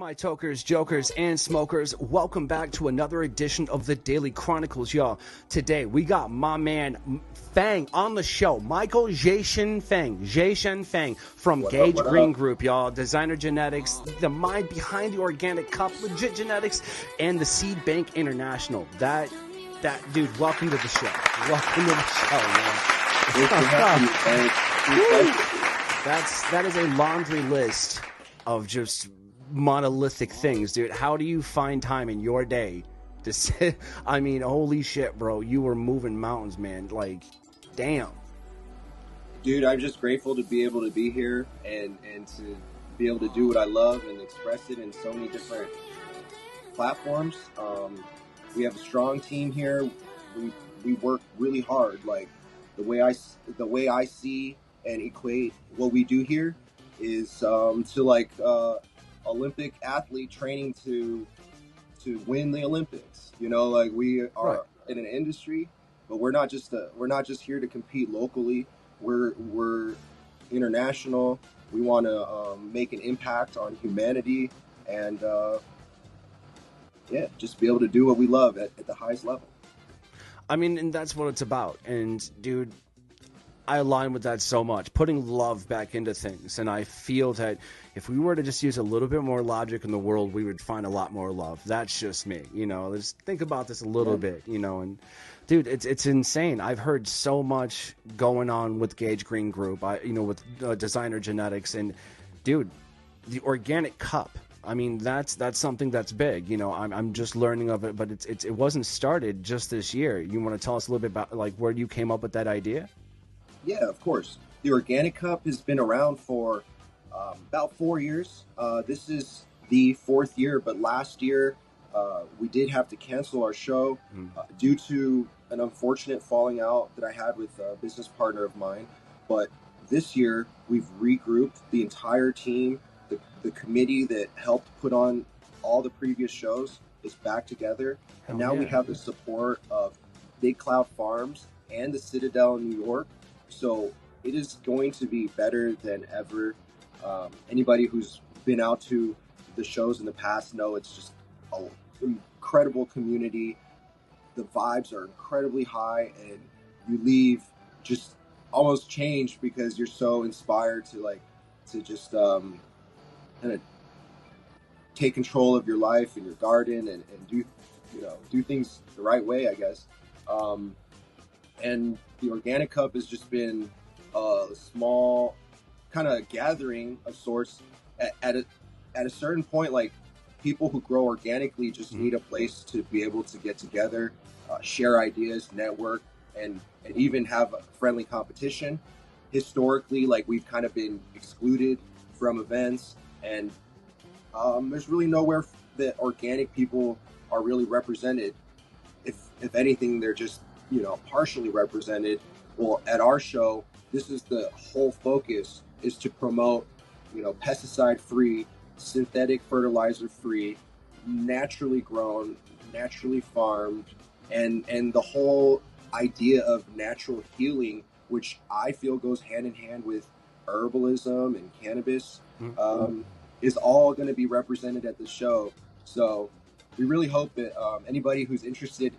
my tokers, jokers, and smokers? Welcome back to another edition of the Daily CHRONIClez, y'all. Today, we got my man Fang on the show. Jieshen Fang from Gage Green Group, y'all. Designer genetics, the mind behind the organic cup, legit genetics, and the Seed Bank International. That dude, welcome to the show. Welcome to the show, man. That is a laundry list of just monolithic things, dude. How do you find time in your day to sit? I mean, holy shit, bro. You were moving mountains, man. Like, damn. Dude, I'm just grateful to be able to be here and to be able to do what I love and express it in so many different platforms. We have a strong team here. We work really hard. Like, the way I see and equate what we do here is to like Olympic athlete training to win the Olympics. You know, like, we are in an industry, but we're not just here to compete locally. We're international. We want to make an impact on humanity and just be able to do what we love at the highest level. I mean, and that's what it's about. And dude, I align with that so much, putting love back into things. And I feel that if we were to just use a little bit more logic in the world, we would find a lot more love. That's just me, you know. Just think about this a little bit, you know. And dude, it's insane. I've heard so much going on with Gage Green Group, with designer genetics, and dude, the organic cup. I mean, that's something that's big. You know, I'm just learning of it, but it wasn't started just this year. You want to tell us a little bit about like where you came up with that idea? Yeah, of course. The Organic Cup has been around for about 4 years. This is the fourth year, but last year we did have to cancel our show due to an unfortunate falling out that I had with a business partner of mine. But this year we've regrouped the entire team. The committee that helped put on all the previous shows is back together. And now we have the support of Big Cloud Farms and the Citadel in New York. So it is going to be better than ever. Anybody who's been out to the shows in the past know it's just an incredible community. The vibes are incredibly high, and you leave just almost changed because you're so inspired to just kind of take control of your life and your garden and do things the right way, I guess. And the Organic Cup has just been a small kind of gathering of sorts. At a certain point, like, people who grow organically just need a place to be able to get together, share ideas, network, and even have a friendly competition. Historically, like, we've kind of been excluded from events, and there's really nowhere that organic people are really represented. If anything, they're just partially represented. Well, at our show, this is the whole focus, is to promote, pesticide-free, synthetic fertilizer-free, naturally grown, naturally farmed, and the whole idea of natural healing, which I feel goes hand in hand with herbalism and cannabis, is all going to be represented at the show. So we really hope that anybody who's interested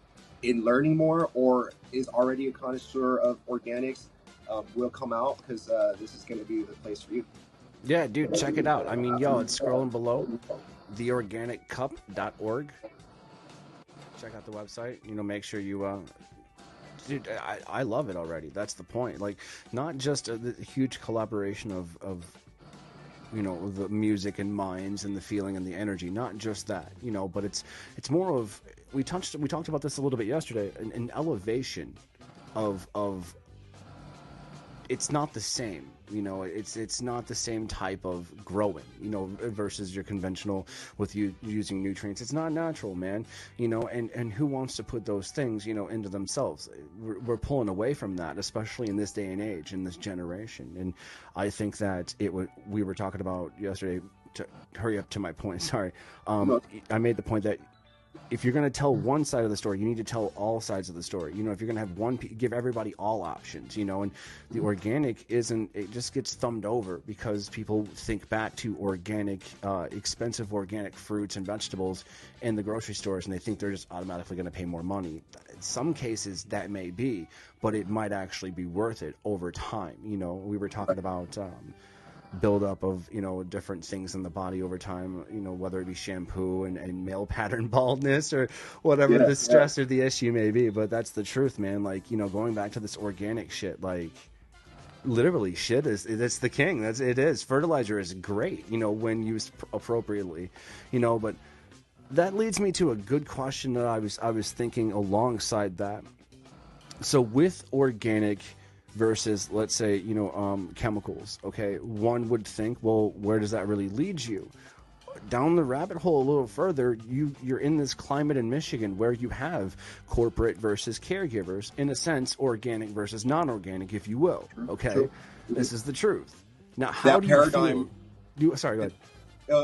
in learning more or is already a connoisseur of organics will come out, because this is going to be the place for you. Yeah, dude, check it out. I mean, it's scrolling below, theorganiccup.org. Check out the website. Make sure you dude, I love it already. That's the point. Like, not just a huge collaboration of the music and minds and the feeling and the energy, not just that, but it's more of, we talked about this a little bit yesterday, an elevation of it's not the same, it's not the same type of growing, versus your conventional with you using nutrients. It's not natural, man, and who wants to put those things, into themselves? We're pulling away from that, especially in this day and age, in this generation. And I think that we were talking about yesterday, to hurry up to my point, sorry. I made the point that if you're going to tell one side of the story, you need to tell all sides of the story. You know, if you're going to have give everybody all options, you know, and the organic it just gets thumbed over because people think back to organic, expensive organic fruits and vegetables in the grocery stores, and they think they're just automatically going to pay more money. In some cases that may be, but it might actually be worth it over time. You know, we were talking about, buildup of, you know, different things in the body over time, you know, whether it be shampoo and male pattern baldness or whatever the stress or the issue may be. But that's the truth, man. Like, you know, going back to this organic shit, like literally it's the king. It is. Fertilizer is great, you know, when used appropriately, you know, but that leads me to a good question that I was thinking alongside that. So with organic versus, let's say, you know, chemicals, okay, one would think, well, where does that really lead you? Down the rabbit hole a little further, you're in this climate in Michigan where you have corporate versus caregivers, in a sense, organic versus non-organic, if you will. Okay, true. This is the truth. Now, how do you feel? Sorry, go ahead.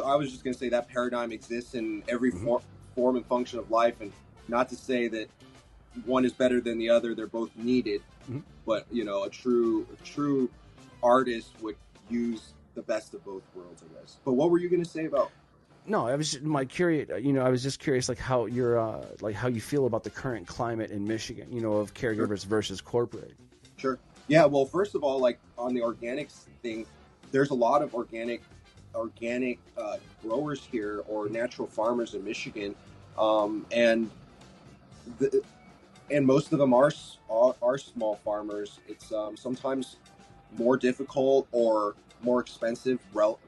I was just going to say that paradigm exists in every form and function of life, and not to say that one is better than the other. They're both needed. But, you know, a true artist would use the best of both worlds, I guess. But what were you going to say about? No, I was just, I was just curious, like how you're, like how you feel about the current climate in Michigan, you know, of caregivers versus corporate. Sure. Yeah. Well, first of all, like on the organics thing, there's a lot of organic growers here or natural farmers in Michigan, and most of them are small farmers. It's sometimes more difficult or more expensive,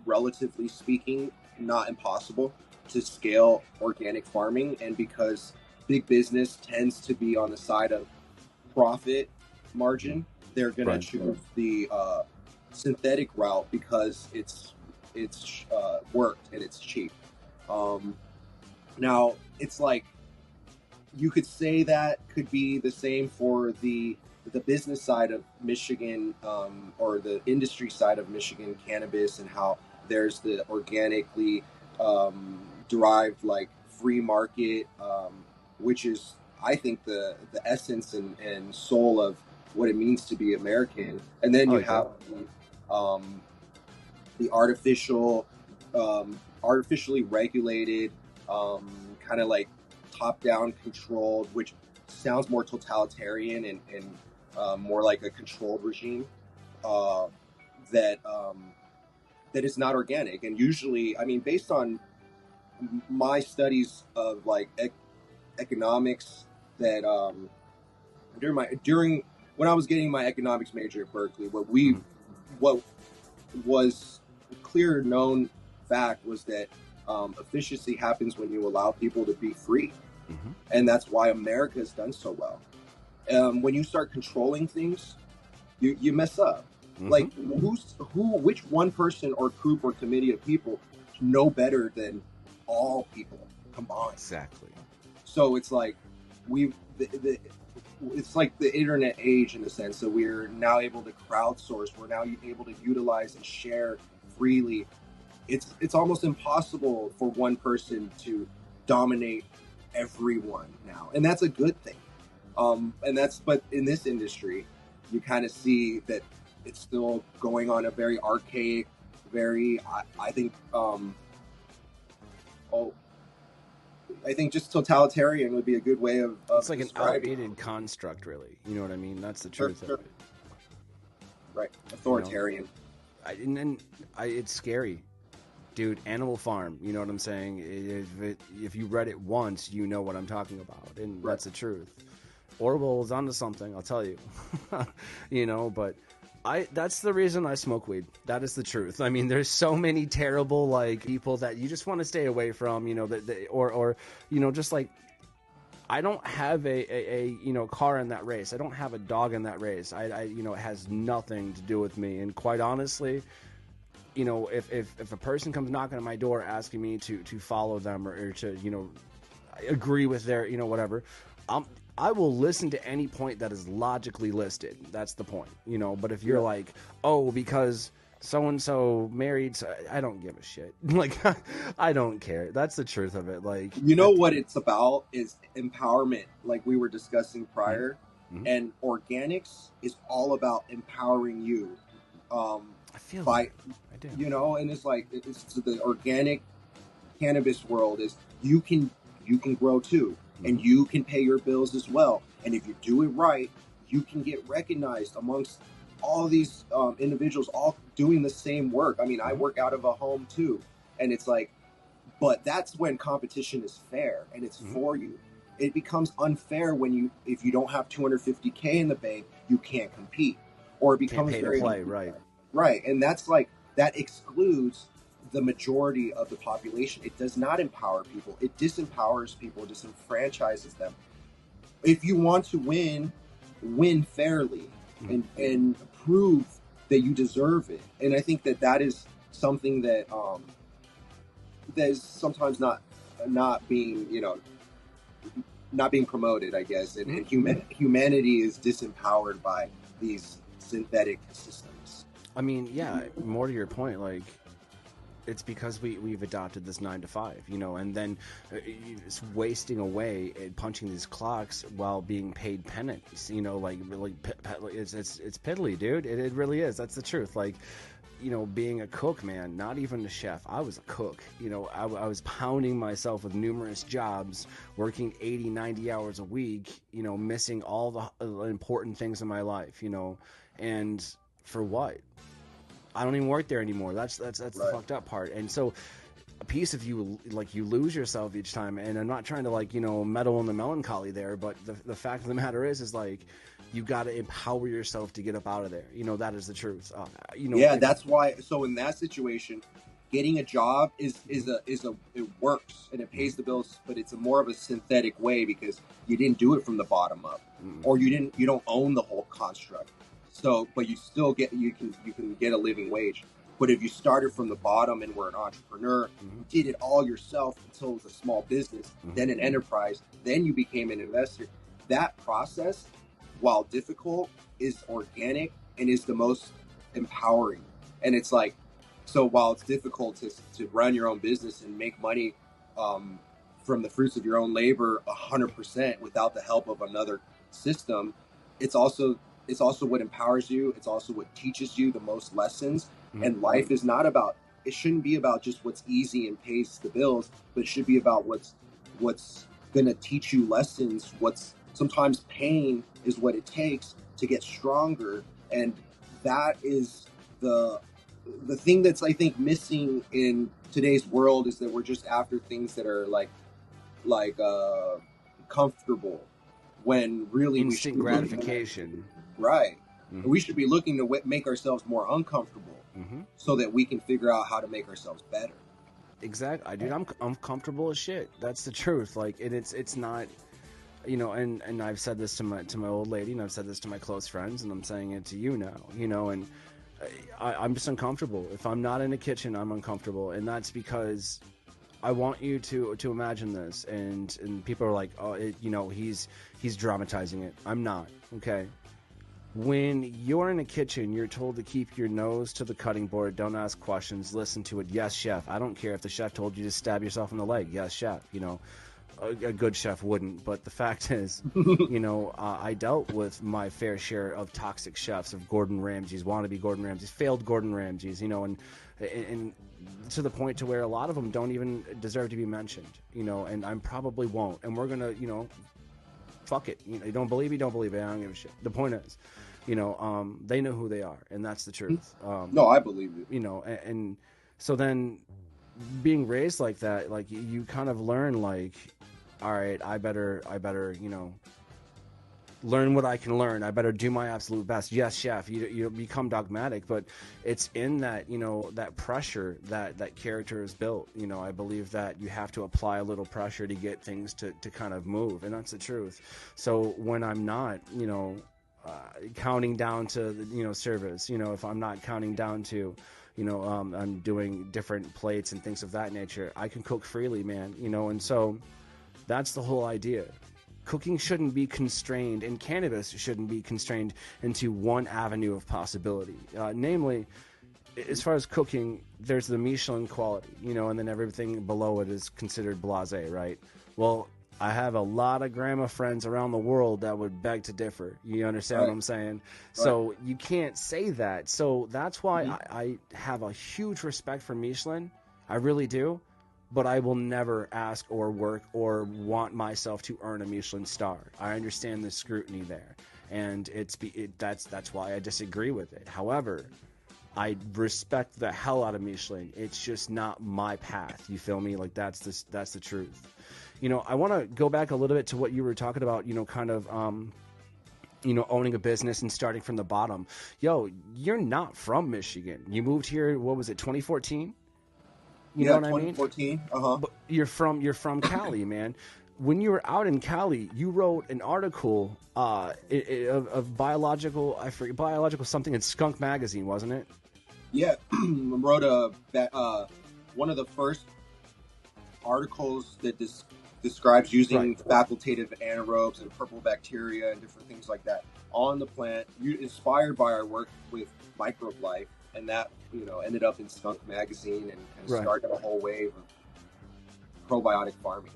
relatively speaking, not impossible, to scale organic farming. And because big business tends to be on the side of profit margin, they're going to choose the synthetic route because it's worked and it's cheap. Now, it's like, you could say that could be the same for the business side of Michigan, or the industry side of Michigan cannabis, and how there's the organically derived, like, free market, which is, I think, the essence and soul of what it means to be American. And then you have the artificially regulated, kind of like top-down controlled, which sounds more totalitarian and more like a controlled regime, that is not organic. And usually, I mean, based on my studies of like economics, that during when I was getting my economics major at Berkeley, what was a clear known fact was that efficiency happens when you allow people to be free. And that's why America has done so well. When you start controlling things, you mess up. Like, which one person or group or committee of people know better than all people combined? Exactly. So it's like it's like the internet age in a sense. So we're now able to crowdsource. We're now able to utilize and share freely. It's almost impossible for one person to dominate everyone now, and that's a good thing. But in this industry, you kind of see that it's still going on a very archaic, I think just totalitarian would be a good way of it's like an outdated construct, really. You know what I mean? That's the truth of it. Right, authoritarian. You know, it's scary. Dude, Animal Farm, you know what I'm saying? If you read it once, you know what I'm talking about, and that's the truth. Orwell is onto something, I'll tell you. You know, but that's the reason I smoke weed. That is the truth. I mean, there's so many terrible, like, people that you just want to stay away from, you know, or you know, just like, I don't have a you know, car in that race. I don't have a dog in that race. I you know, it has nothing to do with me. And quite honestly, you know, if a person comes knocking at my door asking me to follow them or to, you know, agree with their, you know, whatever, I will listen to any point that is logically listed. That's the point, you know. But if you're like, oh, because so and so married. So I don't give a shit. Like, I don't care. That's the truth of it. Like, You know what it's about is empowerment, like we were discussing mm-hmm. prior, Mm-hmm. and organics is all about empowering you. I feel By like I do. and it's like it's the organic cannabis world is you can grow too, and Mm-hmm. you can pay your bills as well. And if you do it right, you can get recognized amongst all these individuals all doing the same work. I mean, I Mm-hmm. work out of a home too, and it's like, but that's when competition is fair and it's Mm-hmm. for you. It becomes unfair when if you don't have 250K in the bank, you can't compete, or it Can't becomes pay to very play, right? right, and that's like that excludes the majority of the population. It does not empower people. It disempowers people, disenfranchises them. If you want to win fairly Mm-hmm. and prove that you deserve it. And I think that is something that is sometimes not being not being promoted, I guess. And, Mm-hmm. humanity is disempowered by these synthetic systems. I mean, yeah. More to your point, like, it's because we've adopted this 9 to 5, and then it's wasting away and punching these clocks while being paid penance, like really, it's piddly, dude. It really is. That's the truth. Like, being a cook, man, not even a chef. I was a cook. I was pounding myself with numerous jobs, working 80, 90 hours a week, missing all the important things in my life, and for what? I don't even work there anymore. That's Right. the fucked up part. And so a piece of you, like, you lose yourself each time. And I'm not trying to, like, meddle in the melancholy there, but the fact of the matter is like, you got to empower yourself to get up out of there. That is the truth. Yeah, that's why. So in that situation, getting a job is it works and it pays the bills, but it's more of a synthetic way because you didn't do it from the bottom up, or you don't own the whole construct. So, but you still you can get a living wage. But if you started from the bottom and were an entrepreneur, you did it all yourself until it was a small business, then an enterprise, then you became an investor. That process, while difficult, is organic and is the most empowering. And it's like, so while it's difficult to run your own business and make money from the fruits of your own labor 100% without the help of another system, it's also what empowers you. It's also what teaches you the most lessons. And life is not about, it shouldn't be about just what's easy and pays the bills, but it should be about what's going to teach you lessons. Sometimes pain is what it takes to get stronger. And that is the thing that's, I think, missing in today's world, is that we're just after things that are like comfortable, when really instant gratification. Right. We should be looking to make ourselves more uncomfortable, so that we can figure out how to make ourselves better. Exactly, dude. I'm comfortable as shit. That's the truth. Like, and it's not, and I've said this to my old lady, and I've said this to my close friends, and I'm saying it to you now, and I'm just uncomfortable. If I'm not in a kitchen, I'm uncomfortable, and that's because I want you to imagine this, and people are like, oh, he's dramatizing it. I'm not. Okay. When you're in a kitchen, you're told to keep your nose to the cutting board, don't ask questions, listen to it. Yes, chef. I don't care if the chef told you to stab yourself in the leg. Yes, chef. A good chef wouldn't. But the fact is, I dealt with my fair share of toxic chefs, of Gordon Ramsays, wannabe Gordon Ramsays, failed Gordon Ramsays, and to the point to where a lot of them don't even deserve to be mentioned, and I probably won't. And we're going to, fuck it. You don't believe me? Don't believe it. I don't give a shit. The point is, they know who they are, and that's the truth. No, I believe it. And so then being raised like that, like, you kind of learn, like, all right, I better, learn what I can learn. I better do my absolute best. Yes, chef, you become dogmatic, but it's in that, that pressure that character is built. I believe that you have to apply a little pressure to get things to kind of move, and that's the truth. So when I'm not, counting down to service, if I'm not counting down to, I'm doing different plates and things of that nature, I can cook freely, man, and so that's the whole idea. Cooking shouldn't be constrained, and cannabis shouldn't be constrained into one avenue of possibility. Namely, as far as cooking, there's the Michelin quality, and then everything below it is considered blasé, right? Well, I have a lot of grandma friends around the world that would beg to differ. You understand what I'm saying? Right. So you can't say that. So that's why I have a huge respect for Michelin. I really do. But I will never ask or work or want myself to earn a Michelin star. I understand the scrutiny there. And that's why I disagree with it. However, I respect the hell out of Michelin. It's just not my path. You feel me? Like that's the truth. I want to go back a little bit to what you were talking about, kind of, owning a business and starting from the bottom. Yo, you're not from Michigan. You moved here, what was it, 2014? You know what 2014. I mean? But you're from Cali, man. When you were out in Cali, you wrote an article of biological something in Skunk Magazine, wasn't it? Yeah, wrote one of the first articles that describes using facultative anaerobes and purple bacteria and different things like that on the plant, inspired by our work with microbe life, and that ended up in Skunk Magazine and started a whole wave of probiotic farming.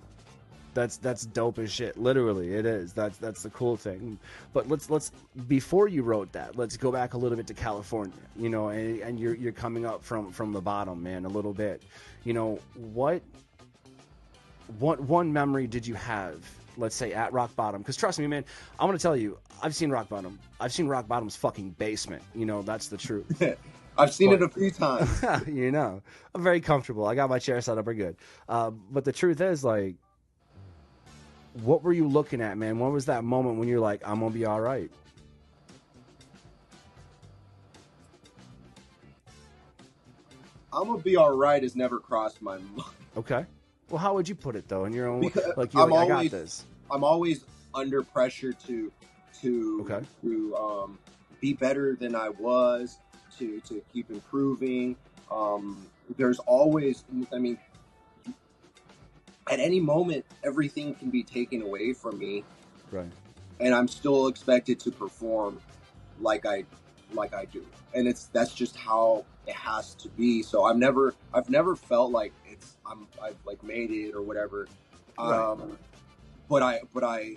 That's dope as shit. Literally, it is. That's the cool thing. But let's before you wrote that, let's go back a little bit to California. And you're coming up from the bottom, man, a little bit. What one memory did you have, let's say, at rock bottom? Because trust me, man, I'm gonna tell you, I've seen rock bottom. I've seen rock bottom's fucking basement. That's the truth. I've seen it a few times. I'm very comfortable. I got my chair set up. We're good. But the truth is, like, what were you looking at, man? When was that moment when you're like, I'm gonna be all right? I'm gonna be all right has never crossed my mind. Okay. Well, how would you put it though? In your own, because like, you're like, I got this. I'm always under pressure to be better than I was, to keep improving. There's always, at any moment, everything can be taken away from me, right? And I'm still expected to perform like I do, and that's just how it has to be. So I've never felt like I've like made it or whatever. Right. But I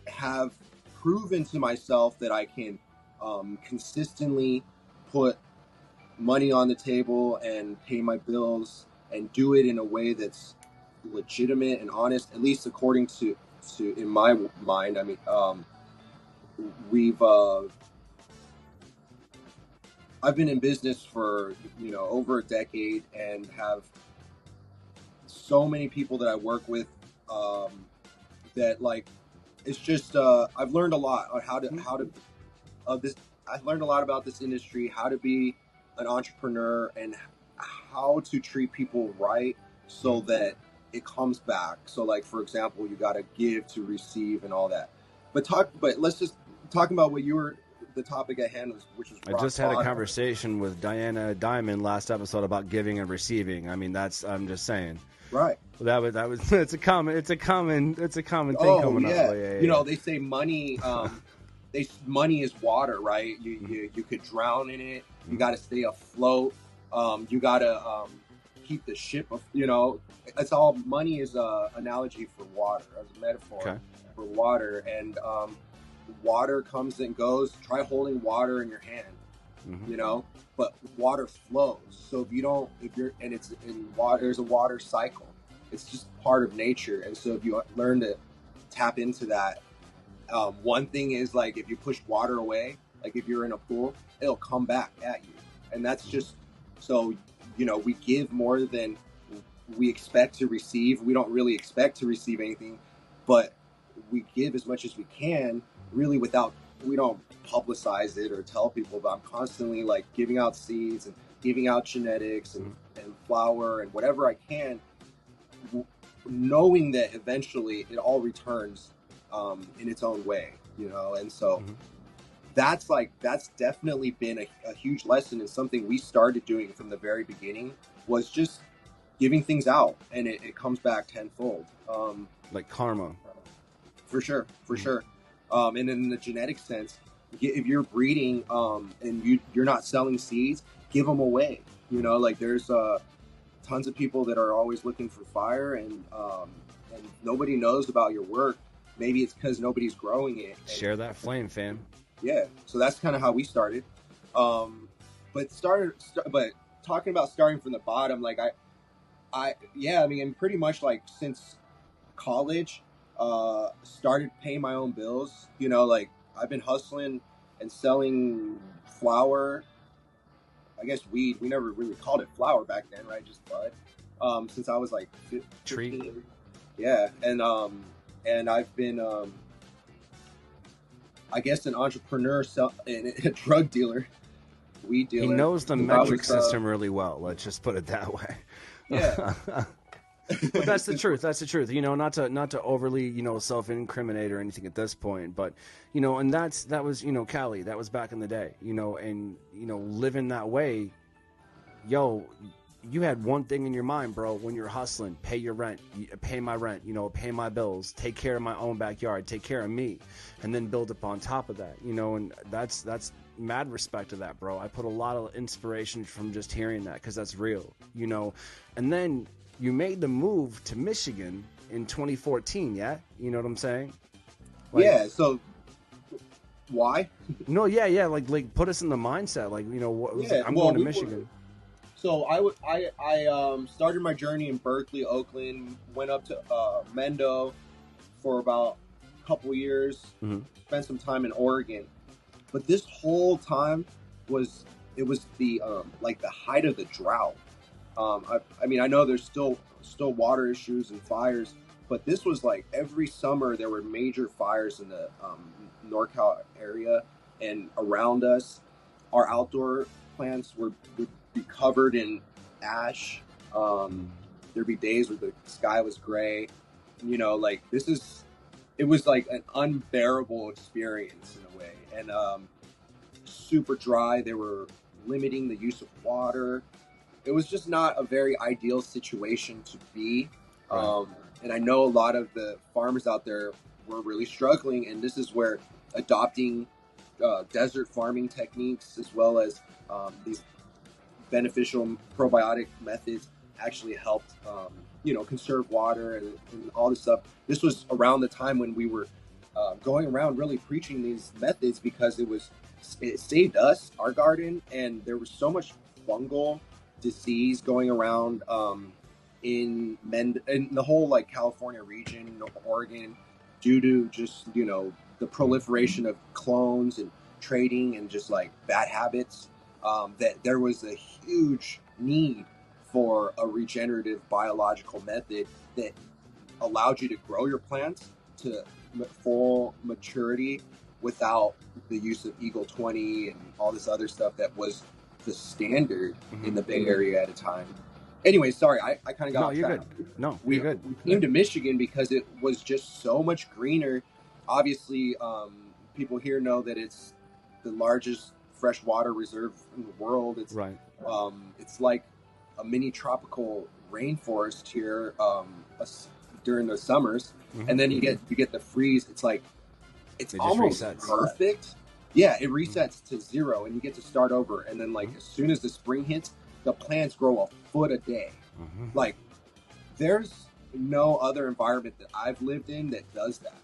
have proven to myself that I can consistently put money on the table and pay my bills and do it in a way that's legitimate and honest, at least according to in my mind. I've been in business for over a decade and have so many people that I work with that, like, it's just I've learned a lot on how to I've learned a lot about this industry, how to be an entrepreneur, and how to treat people right so that it comes back. So, like, for example, you got to give to receive and all that. But let's just talk about the topic at hand, which was I just had a conversation with Diana Diamond last episode about giving and receiving. I mean, I'm just saying. Right. That was it's a common thing coming up. Yeah. They say money money is water, right? You could drown in it. You got to stay afloat. You got to keep the ship of, it's all, money is a analogy for water, as a metaphor for water. And water comes and goes. Try holding water in your hand, but water flows. So it's in water, there's a water cycle. It's just part of nature. And so if you learn to tap into that, one thing is, like, if you push water away, like if you're in a pool, it'll come back at you. And that's just, so, we give more than we expect to receive. We don't really expect to receive anything, but we give as much as we can, really, we don't publicize it or tell people, but I'm constantly, like, giving out seeds and giving out genetics and flour and whatever I can, knowing that eventually it all returns in its own way, and so that's definitely been a huge lesson, and something we started doing from the very beginning was just giving things out, and it comes back tenfold. Like karma. For sure. And in the genetic sense, if you're breeding and you're not selling seeds, give them away. You know, like there's tons of people that are always looking for fire, and nobody knows about your work. Maybe it's because nobody's growing it. Share that flame, fam. Yeah, so that's kind of how we started. But talking about starting from the bottom, like I mean, pretty much like since college, started paying my own bills. You know, like I've been hustling and selling flower. I guess weed. We never really called it flower back then, right? Just bud. Since I was like 15. Tree. Yeah, and I've been I guess an entrepreneur, and a drug dealer, weed dealer. He knows the metric system really well. Let's just put it that way. Yeah. But that's the truth. That's the truth. You know, not to overly, you know, self-incriminate or anything at this point, but you know, and that was, you know, Cali. That was back in the day, you know, and you know, living that way, yo, you had one thing in your mind, bro, when you're hustling: pay your rent, pay my rent, you know, pay my bills, take care of my own backyard, take care of me, and then build upon top of that, you know. And that's mad respect to that, bro. I put a lot of inspiration from just hearing that, because that's real, you know. And then you made the move to Michigan in 2014, yeah? You know what I'm saying? Like, yeah, so why? No, yeah, like put us in the mindset, like, you know, I'm going to Michigan. So I started my journey in Berkeley, Oakland, went up to Mendo for about a couple years, spent some time in Oregon. But this whole time was the like the height of the drought. I mean, I know there's still water issues and fires, but this was like every summer there were major fires in the NorCal area and around us. Our outdoor plants would be covered in ash. There'd be days where the sky was gray. You know, like it was like an unbearable experience in a way, and super dry. They were limiting the use of water. It was just not a very ideal situation to be. And I know a lot of the farmers out there were really struggling, and this is where adopting desert farming techniques, as well as these beneficial probiotic methods, actually helped, you know, conserve water and all this stuff. This was around the time when we were going around really preaching these methods, because it saved us, our garden, and there was so much fungal disease going around in the whole like California region, Oregon, due to just, you know, the proliferation of clones and trading and just like bad habits, that there was a huge need for a regenerative biological method that allowed you to grow your plants to full maturity without the use of Eagle 20 and all this other stuff that was the standard in the Bay Area at a time. Anyway, sorry, I kind of got off track. No, you're good. We came to Michigan because it was just so much greener. Obviously, people here know that it's the largest freshwater reserve in the world. It's right. It's like a mini tropical rainforest here during the summers, and then you get the freeze. It's like it's almost perfect. Yeah, it resets to zero, and you get to start over. And then, like, as soon as the spring hits, the plants grow a foot a day. Like, there's no other environment that I've lived in that does that.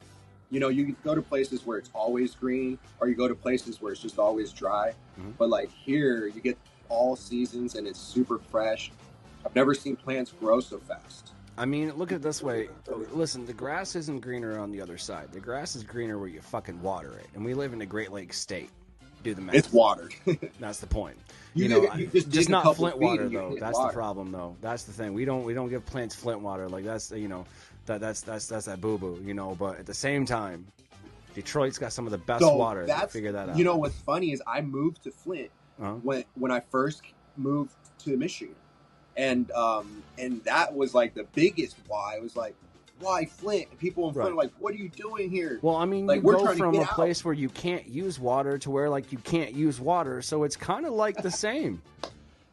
You know, you go to places where it's always green, or you go to places where it's just always dry. But, like, here, you get all seasons, and it's super fresh. I've never seen plants grow so fast. I mean, look at it this way. Listen, the grass isn't greener on the other side. The grass is greener where you fucking water it. And we live in a Great Lakes state. Do the math. It's watered. That's the point. You know, just not Flint water, though. That's the problem, though. That's the thing. We don't give plants Flint water. Like, that's, you know, that's that boo-boo, you know. But at the same time, Detroit's got some of the best water. Figure that out. You know, what's funny is I moved to Flint when I first moved to Michigan. And that was like the biggest why. It was like, why Flint? And people in Flint are like, what are you doing here? Well, I mean, like, you go from a place where you can't use water to where, like, you can't use water. So it's kind of like the same.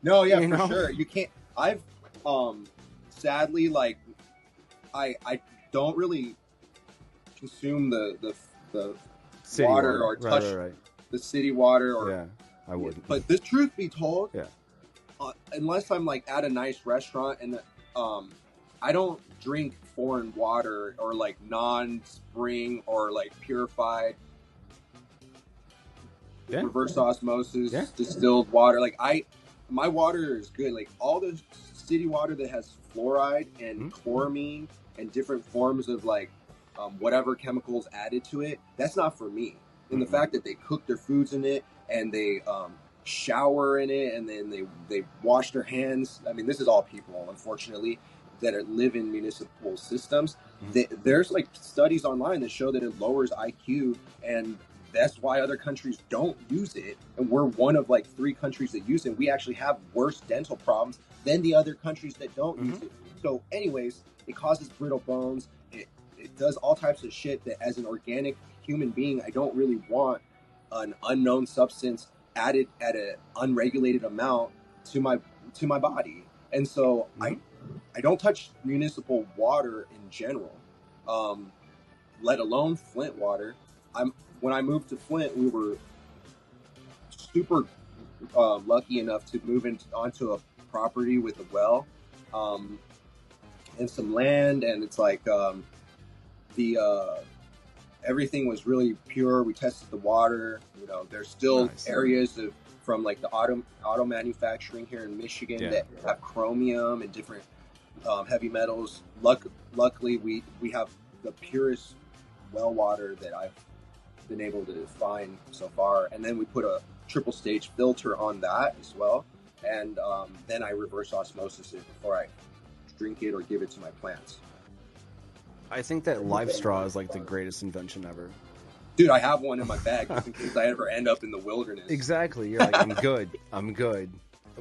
No, yeah, for sure. You can't. I've, sadly, like, I don't really consume the city water or touch the city water. Or, I wouldn't. But the truth be told, unless I'm like at a nice restaurant and I don't drink foreign water or like non-spring or like purified reverse osmosis distilled water. Like my water is good. Like all the city water that has fluoride and chloramine and different forms of like whatever chemicals added to it, that's not for me. And the fact that they cook their foods in it and they shower in it and then they wash their hands. I mean, this is all people, unfortunately, that live in municipal systems. There's like studies online that show that it lowers IQ, and that's why other countries don't use it. And we're one of like 3 countries that use it. We actually have worse dental problems than the other countries that don't use it. So anyways, it causes brittle bones. It does all types of shit that as an organic human being, I don't really want an unknown substance added at an unregulated amount to my body. And so I don't touch municipal water in general, let alone Flint water. When I moved to Flint, we were super lucky enough to move onto a property with a well and some land, and it's like everything was really pure. We tested the water. You know, there's still areas from like the auto manufacturing here in Michigan that have chromium and different heavy metals. Luckily, we have the purest well water that I've been able to find so far. And then we put a triple stage filter on that as well. And then I reverse osmosis it before I drink it or give it to my plants. I think that live straw is like the greatest invention ever. Dude, I have one in my bag just in case I ever end up in the wilderness. Exactly. You're like, I'm good.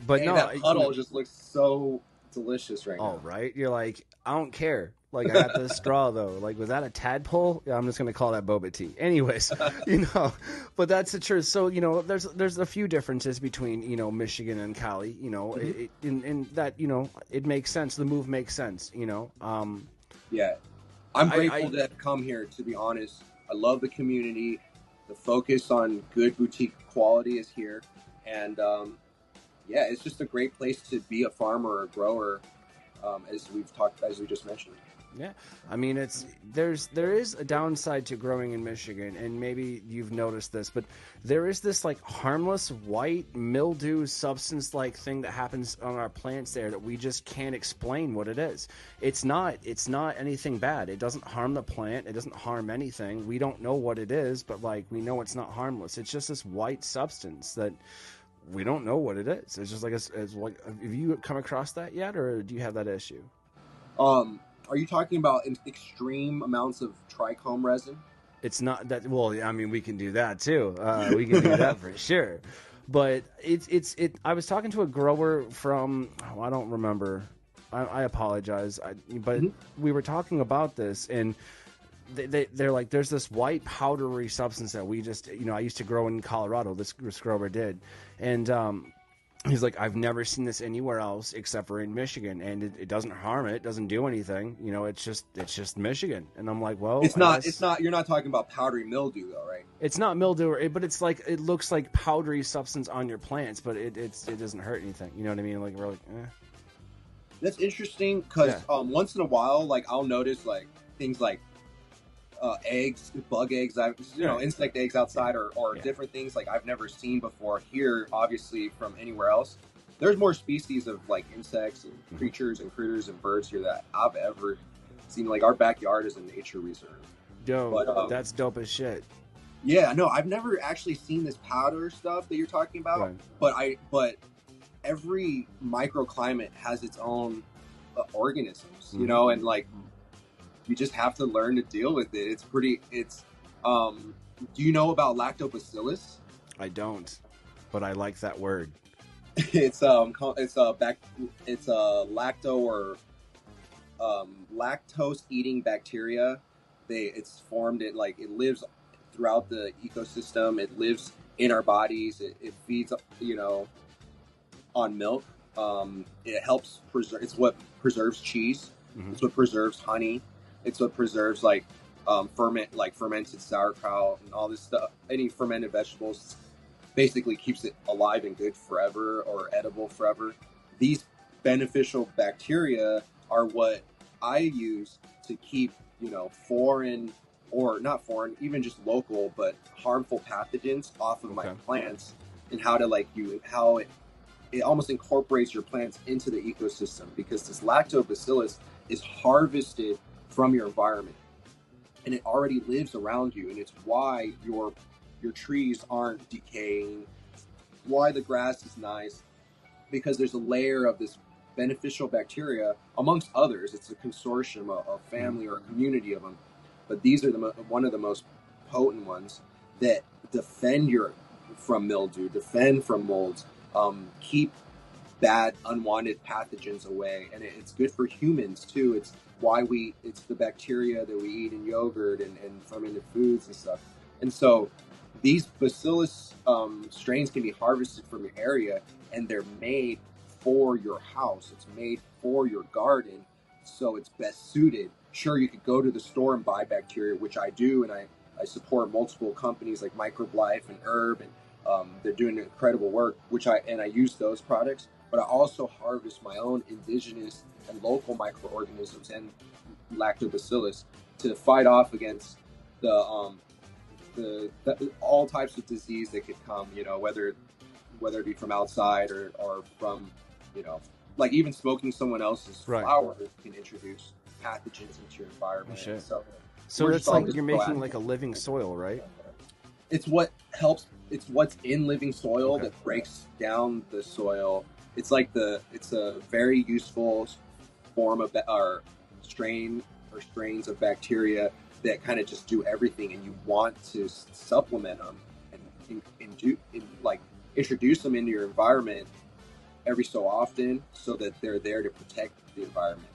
But no, that puddle just looks so delicious right now. Oh, right? You're like, I don't care. Like, I got this straw, though. Like, was that a tadpole? Yeah, I'm just going to call that boba tea. Anyways, but that's the truth. So, there's a few differences between, Michigan and Cali, in that, it makes sense. The move makes sense, Yeah. I'm grateful to have come here, to be honest. I love the community. The focus on good boutique quality is here. And, it's just a great place to be a farmer or a grower, as we just mentioned. Yeah, I mean, there is a downside to growing in Michigan, and maybe you've noticed this, but there is this like harmless white mildew substance like thing that happens on our plants there that we just can't explain what it is. It's not anything bad. It doesn't harm the plant. It doesn't harm anything. We don't know what it is, but like we know it's not harmless. It's just this white substance that we don't know what it is. It's just like it's like, have you come across that yet, or do you have that issue? Are you talking about extreme amounts of trichome resin? It's not that. Well, I mean, we can do that too. We can do that for sure. But I was talking to a grower from, I don't remember. I apologize. But we were talking about this, and they're like, there's this white powdery substance that we just, I used to grow in Colorado. This grower did, and he's like, I've never seen this anywhere else except for in Michigan, and it doesn't harm it. It doesn't do anything. It's just Michigan. And I'm like, well, it's not. You're not talking about powdery mildew, though, right? It's not mildew, but it's like it looks like powdery substance on your plants, but it doesn't hurt anything. You know what I mean? Like we're like, eh. That's interesting because once in a while, like I'll notice like things like eggs, bug eggs, insect eggs outside or different things like I've never seen before here, obviously from anywhere else. There's more species of like insects and creatures and critters and birds here that I've ever seen. Like our backyard is a nature reserve. Yo, but, that's dope as shit. Yeah, no, I've never actually seen this powder stuff that you're talking about, right. but every microclimate has its own organisms, and like you just have to learn to deal with it. Do you know about lactobacillus? I don't, but I like that word. It's lactose eating bacteria. It's formed it lives throughout the ecosystem. It lives in our bodies. It feeds on milk. It helps preserve. It's what preserves cheese. It's what preserves honey. It's what preserves fermented sauerkraut and all this stuff. Any fermented vegetables basically keeps it alive and good forever or edible forever. these beneficial bacteria are what I use to keep, foreign, or not foreign, even just local, but harmful pathogens off of my plants, and how to how it almost incorporates your plants into the ecosystem, because this lactobacillus is harvested from your environment and it already lives around you, and it's why your trees aren't decaying, why the grass is nice, because there's a layer of this beneficial bacteria amongst others. It's a consortium, a family, or a community of them, but these are one of the most potent ones that defend from mildew, defend from molds, keep bad unwanted pathogens away, and it's good for humans too. It's the bacteria that we eat in yogurt and fermented foods and stuff. And so these bacillus strains can be harvested from your area, and they're made for your house. It's made for your garden, so it's best suited. Sure, you could go to the store and buy bacteria, which I do, and I support multiple companies like Microbe Life and Herb, and they're doing incredible work, and I use those products. But I also harvest my own indigenous and local microorganisms and lactobacillus to fight off against the all types of disease that could come, whether it be from outside or from, like even smoking someone else's flower can introduce pathogens into your environment. So it's like you're making like a living soil, right? It's what helps. It's what's in living soil that breaks down the soil. It's a very useful form of strains of bacteria that kind of just do everything, and you want to supplement them and introduce them into your environment every so often, so that they're there to protect the environment.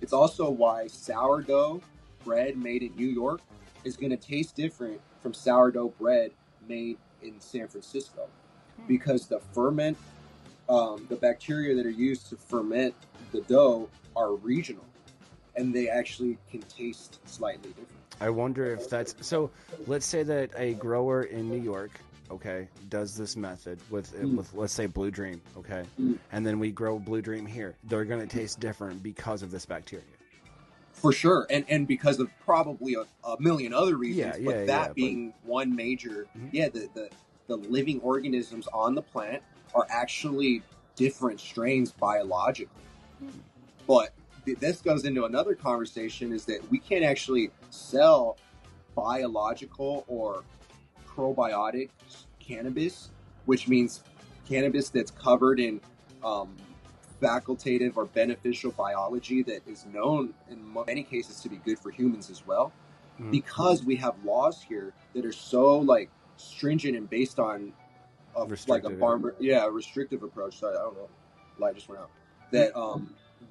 It's also why sourdough bread made in New York is going to taste different from sourdough bread made in San Francisco, because the bacteria that are used to ferment the dough are regional, and they actually can taste slightly different. I wonder if that's so. Let's say that a grower in New York, does this method with let's say Blue Dream, and then we grow Blue Dream here. They're going to taste different because of this bacteria. For sure, and because of probably a million other reasons, being one major. The living organisms on the plant are actually different strains biologically. But this goes into another conversation, is that we can't actually sell biological or probiotic cannabis, which means cannabis that's covered in facultative or beneficial biology that is known in many cases to be good for humans as well, because we have laws here that are so stringent and based on a restrictive approach. Sorry, I don't know, light just went out. That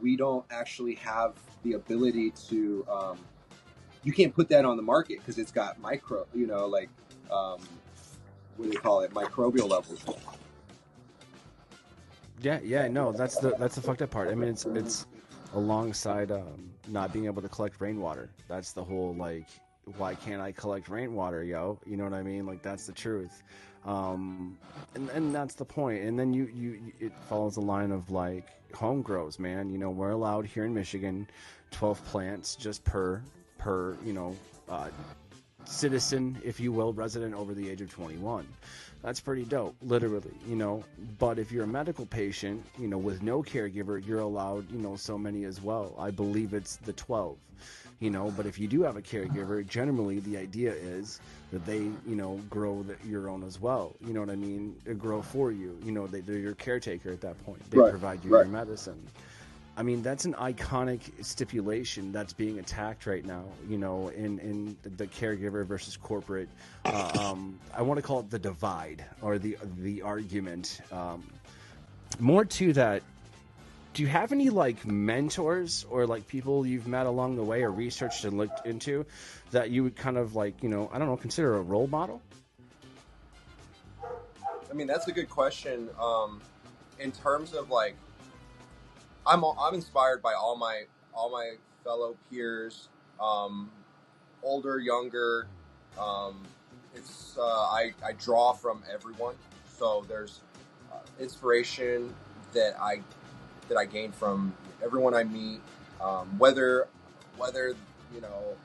we don't actually have the ability to. You can't put that on the market because it's got what do they call it? Microbial levels. No, that's the fucked up part. I mean, it's alongside not being able to collect rainwater. That's the whole why can't I collect rainwater, yo? You know what I mean? That's the truth. And that's the point. And then it follows the line of home grows, man. We're allowed here in Michigan 12 plants just per citizen, if you will, resident over the age of 21. That's pretty dope, literally, but if you're a medical patient, with no caregiver, you're allowed, so many as well. I believe it's the 12, but if you do have a caregiver, generally the idea is that they, grow your own as well. You know what I mean? They grow for you. They're your caretaker at that point. They provide you your medicine. I mean, that's an iconic stipulation that's being attacked right now, in the caregiver versus corporate. I want to call it the divide or the argument. More to that, do you have any mentors or people you've met along the way or researched and looked into that you would kind of I don't know, consider a role model? I mean, that's a good question. In terms of I'm inspired by all my fellow peers, older, younger. I draw from everyone, so there's inspiration that I that I gain from everyone I meet, whether you know,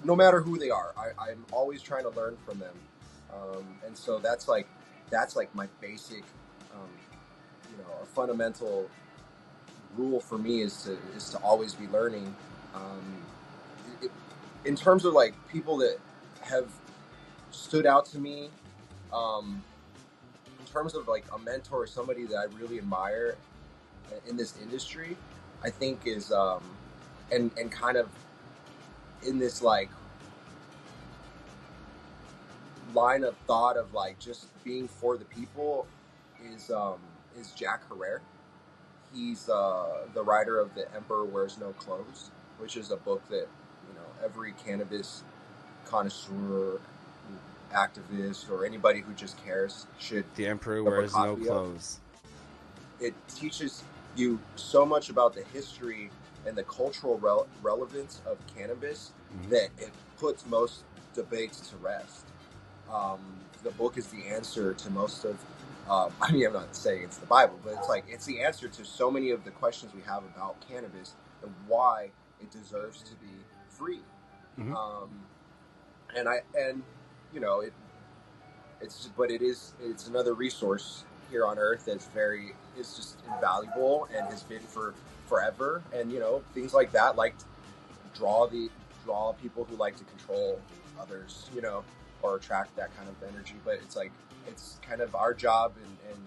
no matter who they are, I'm always trying to learn from them, and so that's like my basic, a fundamental rule for me is to always be learning. In terms of like people that have stood out to me, in terms of like a mentor or somebody that I really admire in this industry, I think is and kind of in this like line of thought of like just being for the people is Jack Herrera. He's the writer of The Emperor Wears No Clothes, which is a book that every cannabis connoisseur, activist, or anybody who just cares should. The Emperor Wears No Clothes. It teaches you so much about the history and the cultural relevance of cannabis that it puts most debates to rest. The book is the answer to most of. I mean, I'm not saying it's the Bible, but it's the answer to so many of the questions we have about cannabis and why it deserves to be free. It's another resource here on Earth that's is just invaluable and has been for forever. And things like that draw people who like to control others, or attract that kind of energy. But it's kind of our job and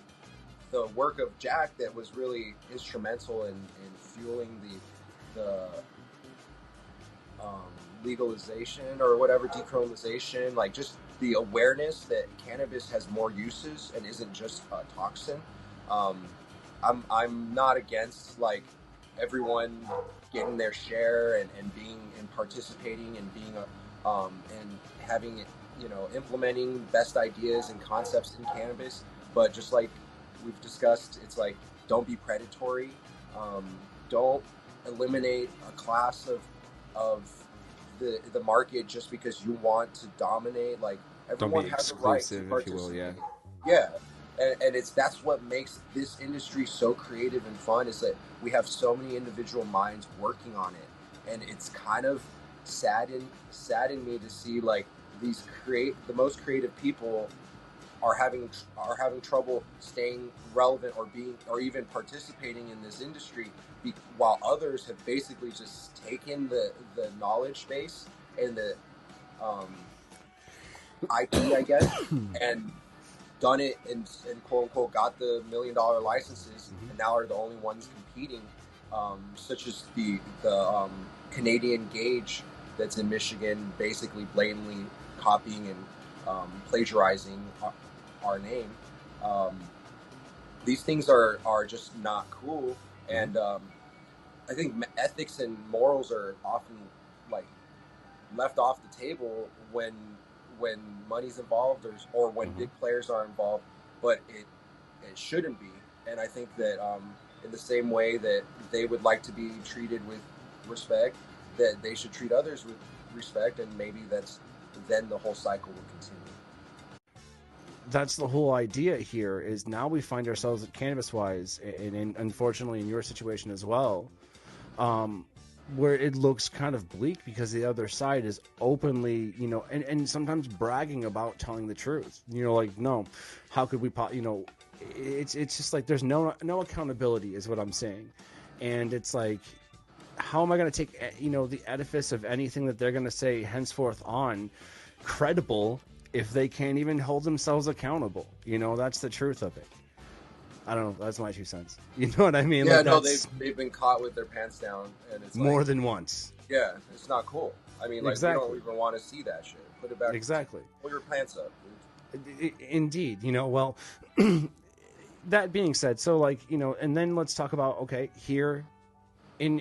the work of Jack that was really instrumental in fueling the legalization or whatever, decriminalization, like just the awareness that cannabis has more uses and isn't just a toxin. I'm not against like everyone getting their share and being and participating and being and having it, implementing best ideas and concepts in cannabis. But just like we've discussed, it's like, don't be predatory. Don't eliminate a class of the market just because you want to dominate. Like, everyone has the right to participate. Yeah. And that's what makes this industry so creative and fun, is that we have so many individual minds working on it. And it's kind of saddened me to see like the most creative people are having trouble staying relevant or even participating in this industry, while others have basically just taken the knowledge base and the IP, I guess, and done it and quote unquote got the $1 million licenses, and now are the only ones competing, such as the Canadian Gage that's in Michigan, basically blatantly copying and plagiarizing our name. These things are just not cool, and I think ethics and morals are often like left off the table when money's involved or when big players are involved, but it shouldn't be. And I think that in the same way that they would like to be treated with respect, that they should treat others with respect, and maybe then the whole cycle will continue. That's the whole idea here, is now we find ourselves cannabis wise, and unfortunately in your situation as well, where it looks kind of bleak because the other side is openly, and sometimes bragging about telling the truth. Like, no, how could we, it's just like there's no accountability is what I'm saying. And it's like, how am I going to take, the edifice of anything that they're going to say henceforth on credible if they can't even hold themselves accountable? That's the truth of it. I don't know. That's my 2 cents. You know what I mean? Yeah, like, they've been caught with their pants down, and it's more than once. Yeah, it's not cool. I mean, like, exactly. We don't even want to see that shit. Put it back. Exactly. Pull your pants up, dude. Indeed. Well, that being said, so like, and then let's talk about, okay, here in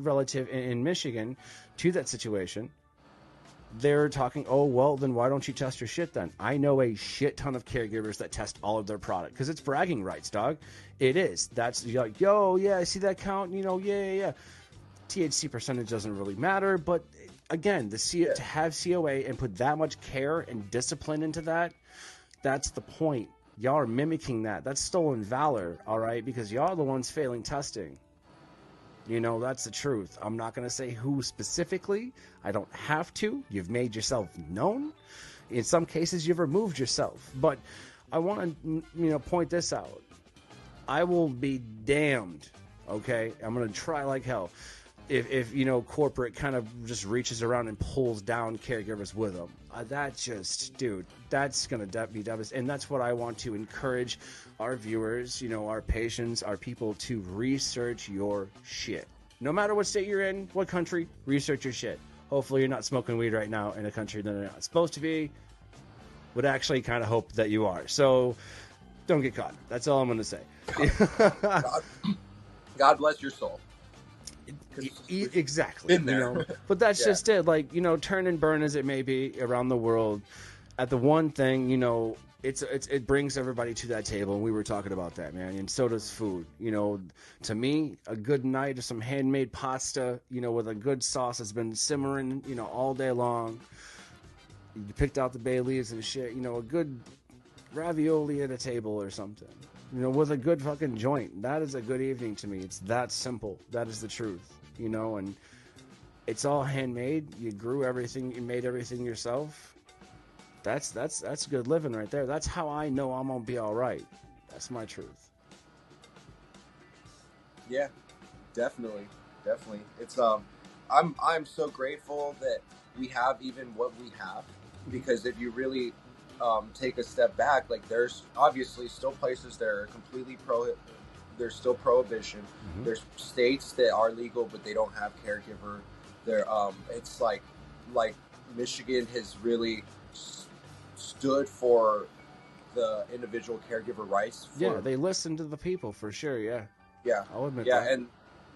relative in Michigan to that situation. They're talking, oh, well, then why don't you test your shit then? I know a shit ton of caregivers that test all of their product because it's bragging rights, dog. It is. That's, you're like, yo, yeah, I see that count, yeah. THC percentage doesn't really matter, but again, to have COA and put that much care and discipline into that, that's the point. Y'all are mimicking that. That's stolen valor, all right? Because y'all are the ones failing testing. You know, that's the truth. I'm not going to say who specifically. I don't have to. You've made yourself known. In some cases, you've removed yourself. But I want to, point this out. I will be damned, okay? I'm going to try like hell. If corporate kind of just reaches around and pulls down caregivers with them. That just, dude, that's going to be devastating. And that's what I want to encourage our viewers, our patients, our people to research your shit. No matter what state you're in, what country, research your shit. Hopefully you're not smoking weed right now in a country that you're not supposed to be. Would actually kind of hope that you are. So don't get caught. That's all I'm going to say. God bless your soul. Exactly. But that's just it. Like, turn and burn as it may be around the world, at the one thing, it brings everybody to that table, and we were talking about that, man. And so does food. To me, a good night of some handmade pasta, with a good sauce that's been simmering, all day long. You picked out the bay leaves and shit. A good ravioli at a table or something. With a good fucking joint. That is a good evening to me. It's that simple. That is the truth. And it's all handmade. You grew everything. You made everything yourself. That's good living right there. That's how I know I'm gonna be all right. That's my truth. Yeah, definitely. It's I'm so grateful that we have even what we have, because if you really take a step back, like, there's obviously still places that are completely there's still prohibition. Mm-hmm. There's states that are legal but they don't have caregiver. It's like Michigan has really stood for the individual caregiver rights. Yeah, they listen to the people for sure. Yeah, I'll admit that. Yeah,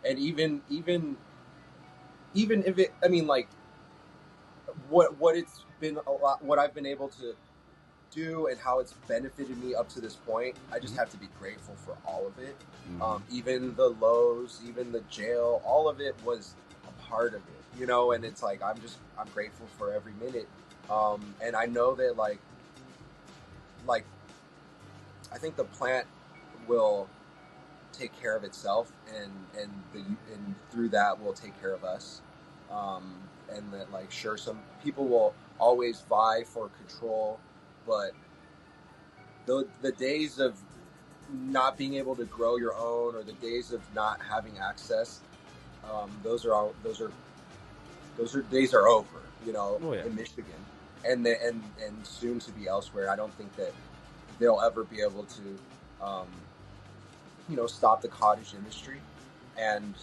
and even if it, I mean, like, what it's been a lot, what I've been able to do and how it's benefited me up to this point, I just have to be grateful for all of it. Even the lows, even the jail, all of it was a part of it, and it's like, I'm grateful for every minute. And I know that like I think the plant will take care of itself, and through that will take care of us. And that, like, sure, some people will always vie for control, but the days of not being able to grow your own, or the days of not having access, those days are over, in Michigan, and soon to be elsewhere. I don't think that they'll ever be able to, stop the cottage industry. And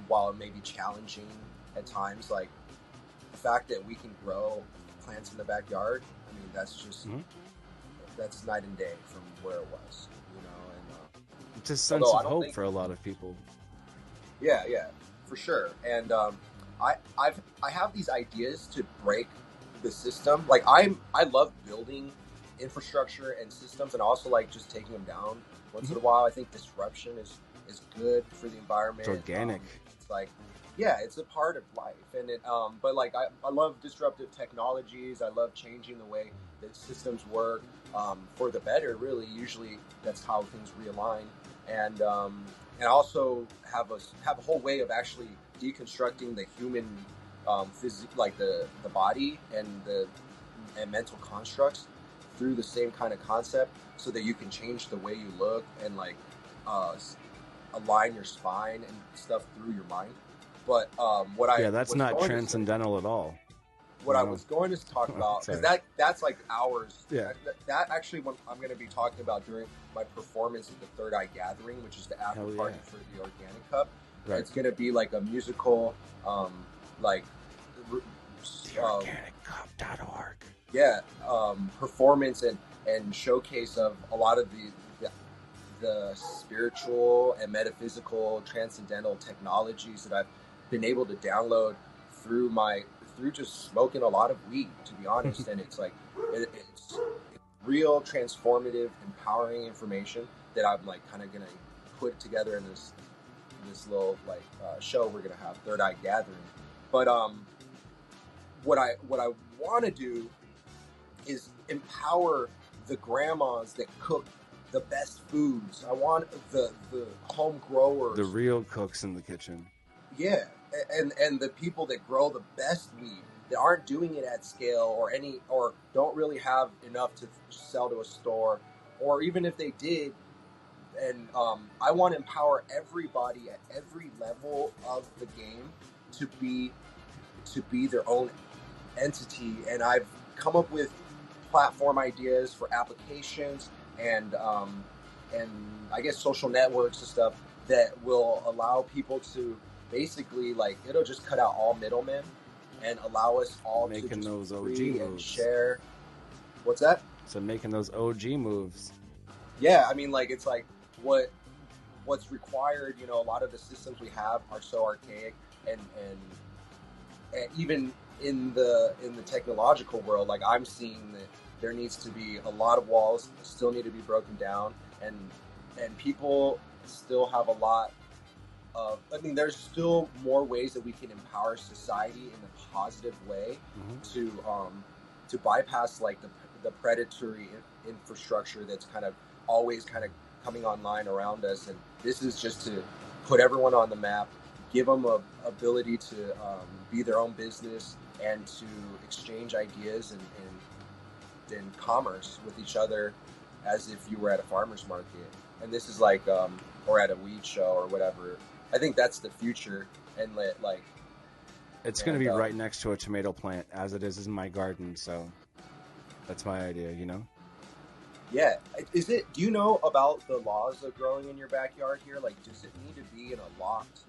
while it may be challenging at times, like, the fact that we can grow plants in the backyard, I mean, that's just that's night and day from where it was, and it's a sense of hope for a lot of people. Yeah, for sure. And I have these ideas to break the system. Like, I love building infrastructure and systems, and also like just taking them down once in a while. I think disruption is good for the environment. It's organic. It's like, yeah, it's a part of life. And it but like, I love disruptive technologies. I love changing the way that systems work, for the better, really. Usually that's how things realign. And I also have a whole way of actually deconstructing the human like the body and mental constructs through the same kind of concept, so that you can change the way you look and like align your spine and stuff through your mind. But that's not transcendental at all. What I was going to talk about, because that's like hours. Yeah. That actually, what I'm going to be talking about during my performance at the Third Eye Gathering, which is the after party for the Organic Cup. Right. It's going to be like a musical, theorganiccup.org. Yeah, performance and showcase of a lot of the spiritual and metaphysical transcendental technologies that I've been able to download through just smoking a lot of weed, to be honest. And it's like, it's real transformative, empowering information that I'm like kind of going to put together in this little like show we're going to have, Third Eye Gathering. But what I want to do is empower the grandmas that cook the best foods. I want the home growers, the real cooks in the kitchen. Yeah, and the people that grow the best weed that aren't doing it at scale or don't really have enough to sell to a store, or even if they did. And I want to empower everybody at every level of the game to be their own entity. And I've come up with platform ideas for applications and I guess social networks and stuff that will allow people to basically, like, it'll just cut out all middlemen and allow us all making to just those OG free and moves. share. What's that? So making those OG moves. Yeah, I mean, like, it's like what's required. You know, a lot of the systems we have are so archaic, and even in the technological world, like, I'm seeing that there needs to be a lot of walls that still need to be broken down, and people still have a lot of, I mean, there's still more ways that we can empower society in a positive way to bypass, like, the predatory infrastructure that's always coming online around us. And this is just to put everyone on the map, give them a ability to be their own business and to exchange ideas and commerce with each other as if you were at a farmer's market. And this is like, or at a weed show or whatever. I think that's the future. And it's going to be right next to a tomato plant, as it is in my garden. So that's my idea, you know? Yeah. Do you know about the laws of growing in your backyard here? Like, does it need to be in a locked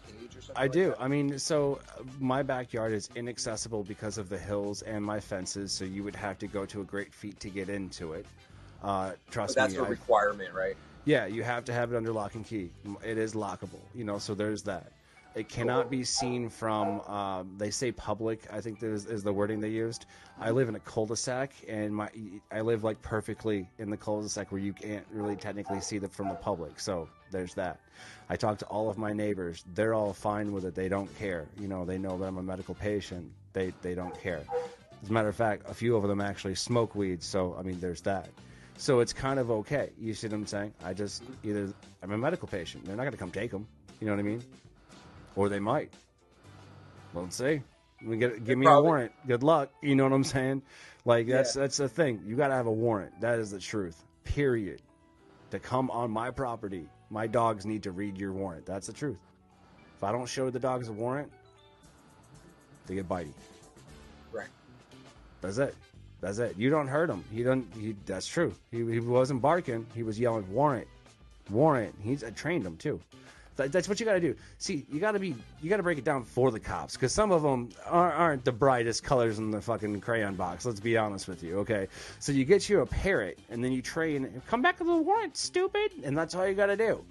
cage or something? I do. I mean, so my backyard is inaccessible because of the hills and my fences, so you would have to go to a great feat to get into it. Trust me. That's a requirement, right? Yeah, you have to have it under lock and key. It is lockable, you know, so there's that. It cannot be seen from, they say public, I think is the wording they used. I live in a cul-de-sac, and I live like perfectly in the cul-de-sac where you can't really technically see from the public. So there's that. I talk to all of my neighbors. They're all fine with it. They don't care. You know, they know that I'm a medical patient. They don't care. As a matter of fact, a few of them actually smoke weed. So, I mean, there's that. So it's kind of okay. You see what I'm saying? I'm a medical patient. They're not going to come take them. You know what I mean? Or they might. Let's see. Give me a warrant. Good luck. You know what I'm saying? Like, that's the thing. You got to have a warrant. That is the truth. Period. To come on my property, my dogs need to read your warrant. That's the truth. If I don't show the dogs a warrant, they get bitey. Right. That's it. That's it. You don't hurt him. That's true. He wasn't barking. He was yelling, warrant. Warrant. I trained him too. That's what you got to do. See, you got to break it down for the cops, because some of them aren't the brightest colors in the fucking crayon box. Let's be honest with you, okay? So you get you a parrot, and then you train, come back with a warrant, stupid, and that's all you got to do.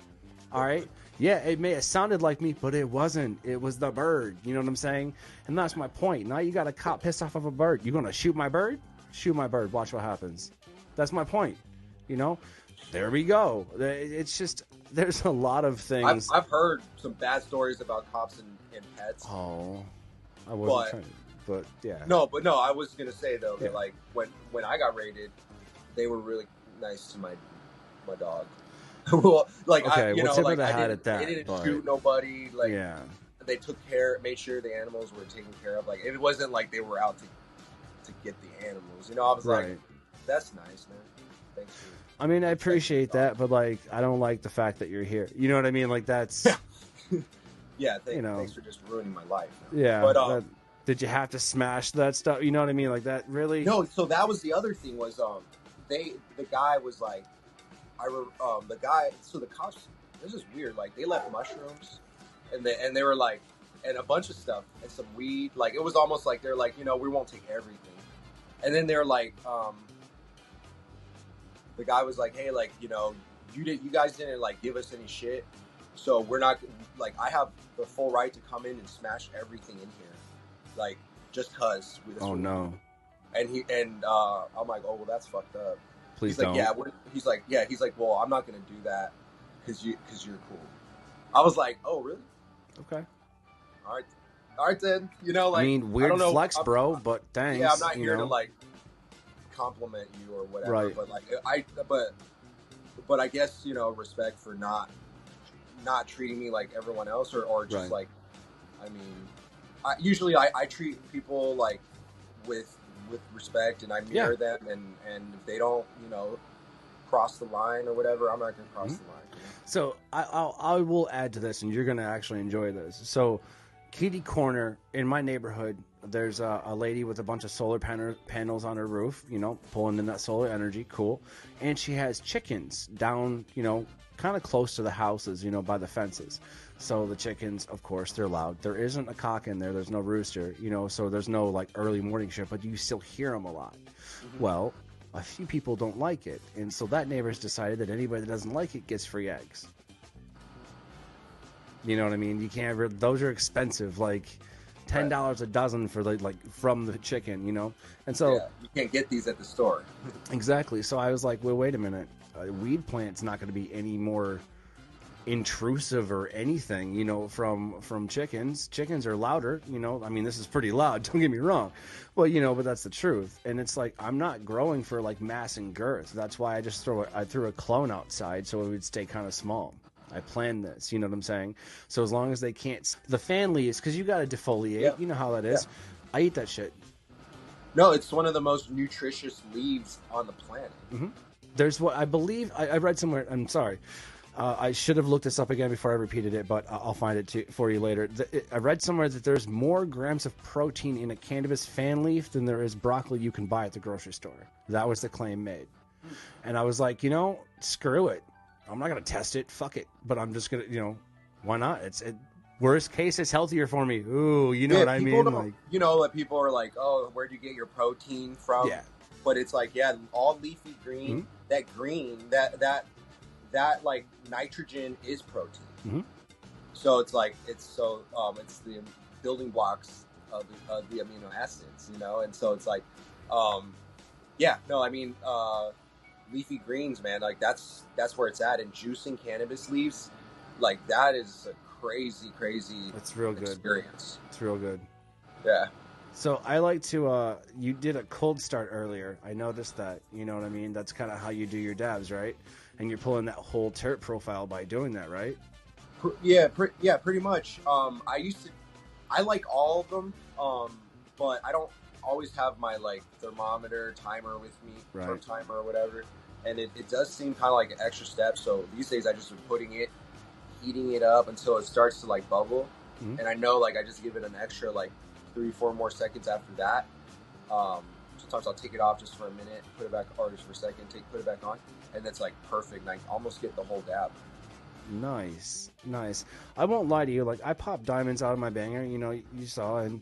All right? Yeah, it may have sounded like me, but it wasn't. It was the bird. You know what I'm saying? And that's my point. Now you got a cop pissed off of a bird. You gonna shoot my bird? Shoot my bird. Watch what happens. That's my point. You know? There we go. It's just, there's a lot of things. I've heard some bad stories about cops and pets. Oh, I wasn't trying to, but yeah. No, I was going to say, though, that, like, when I got raided, they were really nice to my dog. Well, like, okay, they didn't shoot nobody. Like, they took care, made sure the animals were taken care of. Like, it wasn't like they were out to get the animals. You know, I was like, that's nice, man. Thanks for... I mean, I appreciate that, but, like, I don't like the fact that you're here. You know what I mean? Like, that's... Thanks for just ruining my life. Yeah, but did you have to smash that stuff? You know what I mean? Like, that really... No, so that was the other thing was, the guy was like, so the cops, this is weird, like, they left mushrooms, and they were like, and a bunch of stuff, and some weed, like, it was almost like, they're like, you know, we won't take everything. And then they're like, the guy was like, hey, like, you know, you guys didn't, like, give us any shit, so we're not, like, I have the full right to come in and smash everything in here, like, just cause. No. And I'm like, oh, well, that's fucked up. Please don't. He's like, well, I'm not gonna do that because you're cool. I was like, oh, really? Okay. All right then. You know, like, I mean, weird flex, bro, but thanks. Yeah, I'm not here to, like, compliment you or whatever, Right. but like but I guess, you know, respect for not treating me like everyone else, or just Right. like, I mean, usually I treat people like with respect, and I mirror them, and if they don't, you know, cross the line or whatever, I'm not going to cross the line. You know? So I will add to this, and you're going to actually enjoy this. So, kitty corner in my neighborhood, there's a lady with a bunch of solar panels on her roof, you know, pulling in that solar energy, cool. And she has chickens down, you know, kind of close to the houses, you know, by the fences. So the chickens, of course, they're loud. There isn't a cock in there. There's no rooster, you know, so there's no like early morning shift, but you still hear them a lot. Mm-hmm. Well, a few people don't like it, and so that neighbor's decided that anybody that doesn't like it gets free eggs. You know what I mean? You can't. Those are expensive, like $10 a dozen for like from the chicken, you know. And so you can't get these at the store. Exactly. So I was like, well, wait a minute. A weed plant's not going to be any more intrusive or anything, you know, from chickens. Chickens are louder, you know. I mean, this is pretty loud, don't get me wrong. Well, you know, but that's the truth. And it's like, I'm not growing for like mass and girth. That's why I just threw a clone outside so it would stay kind of small. I planned this, you know what I'm saying? So as long as they can't, the fan leaves, because you got to defoliate, you know how that is. I eat that shit. No, it's one of the most nutritious leaves on the planet. Mm-hmm. There's what I believe, I read somewhere, I'm sorry, I should have looked this up again before I repeated it, but I'll find it for you later. I read somewhere that there's more grams of protein in a cannabis fan leaf than there is broccoli you can buy at the grocery store. That was the claim made. And I was like, you know, screw it. I'm not going to test it. Fuck it. But I'm just going to, you know, why not? Worst case, it's healthier for me. Ooh, you know what I mean? Like, you know, like people are like, oh, where'd you get your protein from? Yeah. But it's like, all leafy green, mm-hmm. that green, that like nitrogen is protein. Mm-hmm. So it's like, it's the building blocks of the amino acids, you know? And so it's like, leafy greens, man, like that's where it's at. And juicing cannabis leaves, like that is a crazy it's real good experience. It's real good. Yeah. So I like to you did a cold start earlier. I noticed that, you know what I mean? That's kind of how you do your dabs, right? And you're pulling that whole terp profile by doing that, right? Pretty much. I like all of them, but I don't always have my like thermometer timer with me, terp timer or whatever. And it does seem kind of like an extra step. So these days I just been heating it up until it starts to like bubble. Mm-hmm. And I know like I just give it an extra like 3-4 more seconds after that. Sometimes I'll take it off just for a minute, put it back, or just for a second, put it back on, and that's like perfect. And I almost get the whole dab. Nice. I won't lie to you. Like I pop diamonds out of my banger. You know, you saw, and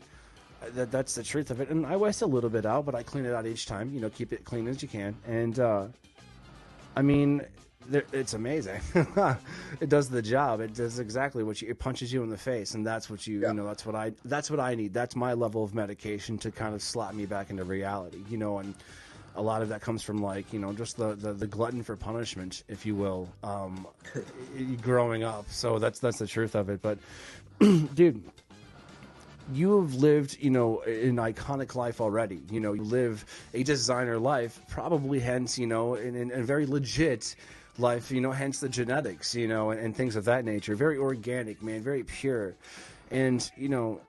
that's the truth of it. And I waste a little bit out, but I clean it out each time. You know, keep it clean as you can. And I mean, it's amazing. It does the job. It does exactly what it punches you in the face, and that's what you know. That's what I need. That's my level of medication to kind of slap me back into reality. You know, and a lot of that comes from like, you know, just the glutton for punishment, if you will, growing up. So that's the truth of it. But dude, you have lived, you know, an iconic life already. You know, you live a designer life, probably hence, you know, in a very legit life, you know, hence the genetics, you know, and things of that nature. Very organic, man, very pure. And, you know,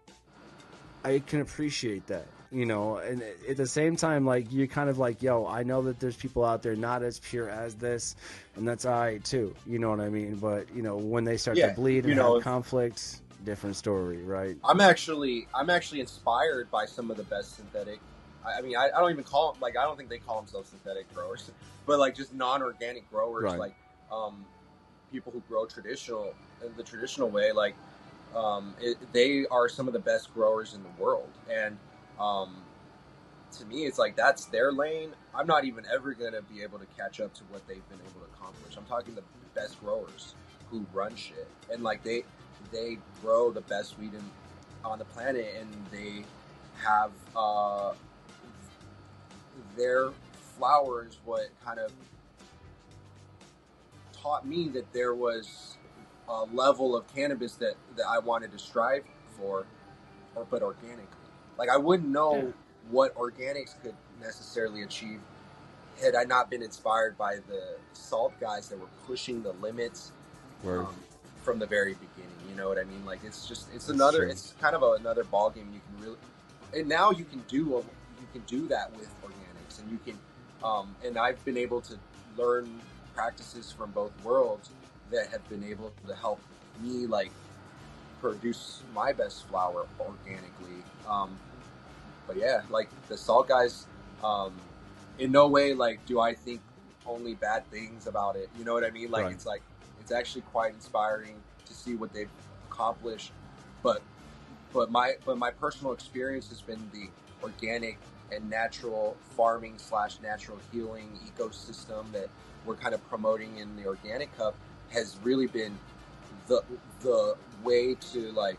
I can appreciate that, you know, and at the same time, like, you're kind of like, yo, I know that there's people out there not as pure as this, and that's all right, too. You know what I mean? But, you know, when they start to bleed and have conflict, different story, right? I'm actually inspired by some of the best synthetic. I mean, I don't even call them, like, I don't think they call themselves synthetic growers, but like just non-organic growers, like people who grow the traditional way, like they are some of the best growers in the world. And to me, it's like that's their lane. I'm not even ever going to be able to catch up to what they've been able to accomplish. I'm talking the best growers who run shit, and like they grow the best weed on the planet, and they have their flowers what kind of taught me that there was a level of cannabis that I wanted to strive for, but organically. Like I wouldn't know what organics could necessarily achieve had I not been inspired by the salt guys that were pushing the limits from the very beginning. You know what I mean? Like it's kind of another ball game. You can really, and now you can do that with organics, and you can, and I've been able to learn practices from both worlds that have been able to help me like produce my best flour organically. But yeah, like the salt guys, in no way like do I think only bad things about it. You know what I mean? Like it's like it's actually quite inspiring to see what they've accomplished. But my personal experience has been the organic and natural farming / natural healing ecosystem that we're kind of promoting in the Organic Cup has really been the way to like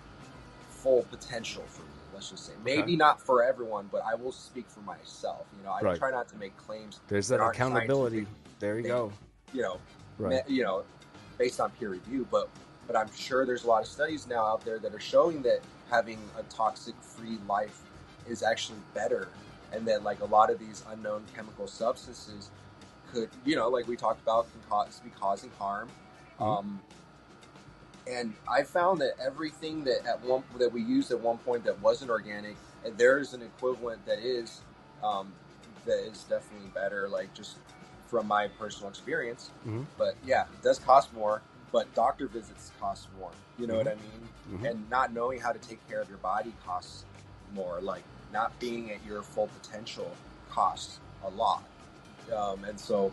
full potential for me. Let's just say maybe not for everyone, but I will speak for myself. You know, I try not to make claims. There's that accountability. There you go. You know, based on peer review, but I'm sure there's a lot of studies now out there that are showing that having a toxic-free life is actually better, and that like a lot of these unknown chemical substances could, you know, like we talked about, can be causing harm. And I found that everything that we used at one point that wasn't organic, and there is an equivalent that is definitely better, like just from my personal experience. But yeah, it does cost more, but doctor visits cost more. You know what I mean? And not knowing how to take care of your body costs more. Like not being at your full potential costs a lot. And so,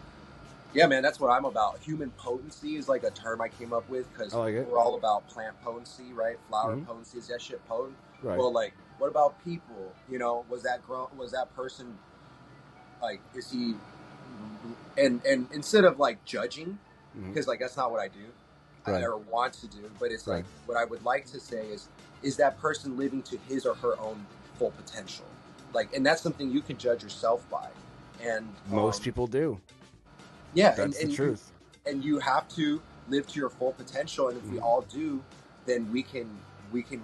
yeah, man, that's what I'm about. Human potency is like a term I came up with because we're all about plant potency, right? Flower potency, is that shit potent? Right. Well, like, what about people? You know, was that person, like, is he, and instead of like judging, because like that's not what I do, or want to do, but it's like what I would like to say is that person living to his or her own full potential? Like, and that's something you can judge yourself by, and most people do. Yeah, that's the truth. And you have to live to your full potential, and if we all do, then we can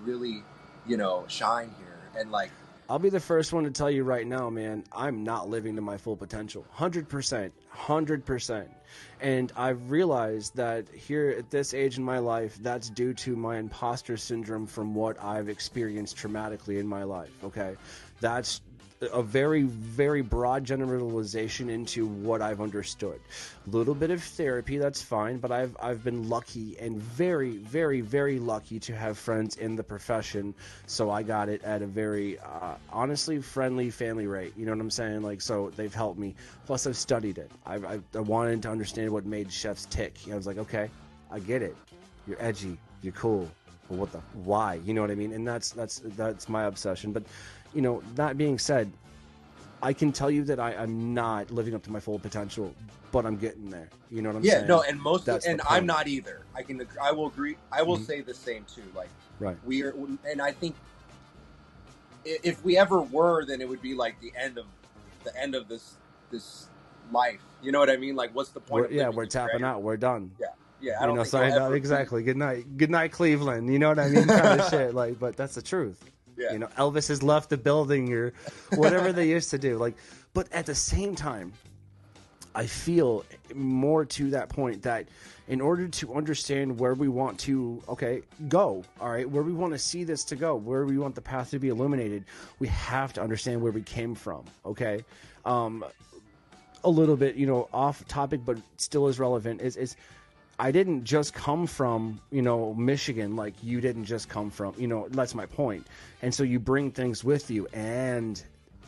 really, you know, shine here. And like, I'll be the first one to tell you right now, man, I'm not living to my full potential. 100%. And I've realized that here at this age in my life, that's due to my imposter syndrome from what I've experienced traumatically in my life, okay? That's a very, very broad generalization into what I've understood. A little bit of therapy, that's fine, but I've been lucky and very, very, very lucky to have friends in the profession, so I got it at a very, honestly, friendly family rate, you know what I'm saying? Like, so they've helped me. Plus, I've studied it. I wanted to understand what made chefs tick. I was like, okay, I get it. You're edgy. You're cool. But why? You know what I mean? And that's my obsession. But, you know, that being said, I can tell you that I'm not living up to my full potential, but I'm getting there. You know what I'm saying? Yeah, no, and I'm not either. I will agree. I will say the same too. Like, we are, and I think if we ever were, then it would be like the end of this life. You know what I mean? Like, what's the point? We're tapping out. We're done. Yeah. I don't think exactly. Good night, Cleveland. You know what I mean? Kind of shit. Like, but that's the truth. Yeah. You know, Elvis has left the building or whatever they used to do. Like, but at the same time, I feel more to that point that in order to understand where we want to, go, all right, where we want to see this to go, where we want the path to be illuminated, we have to understand where we came from, okay? A little bit, you know, off topic, but still as relevant is I didn't just come from, you know, Michigan like you didn't just come from, you know, that's my point. And so you bring things with you, and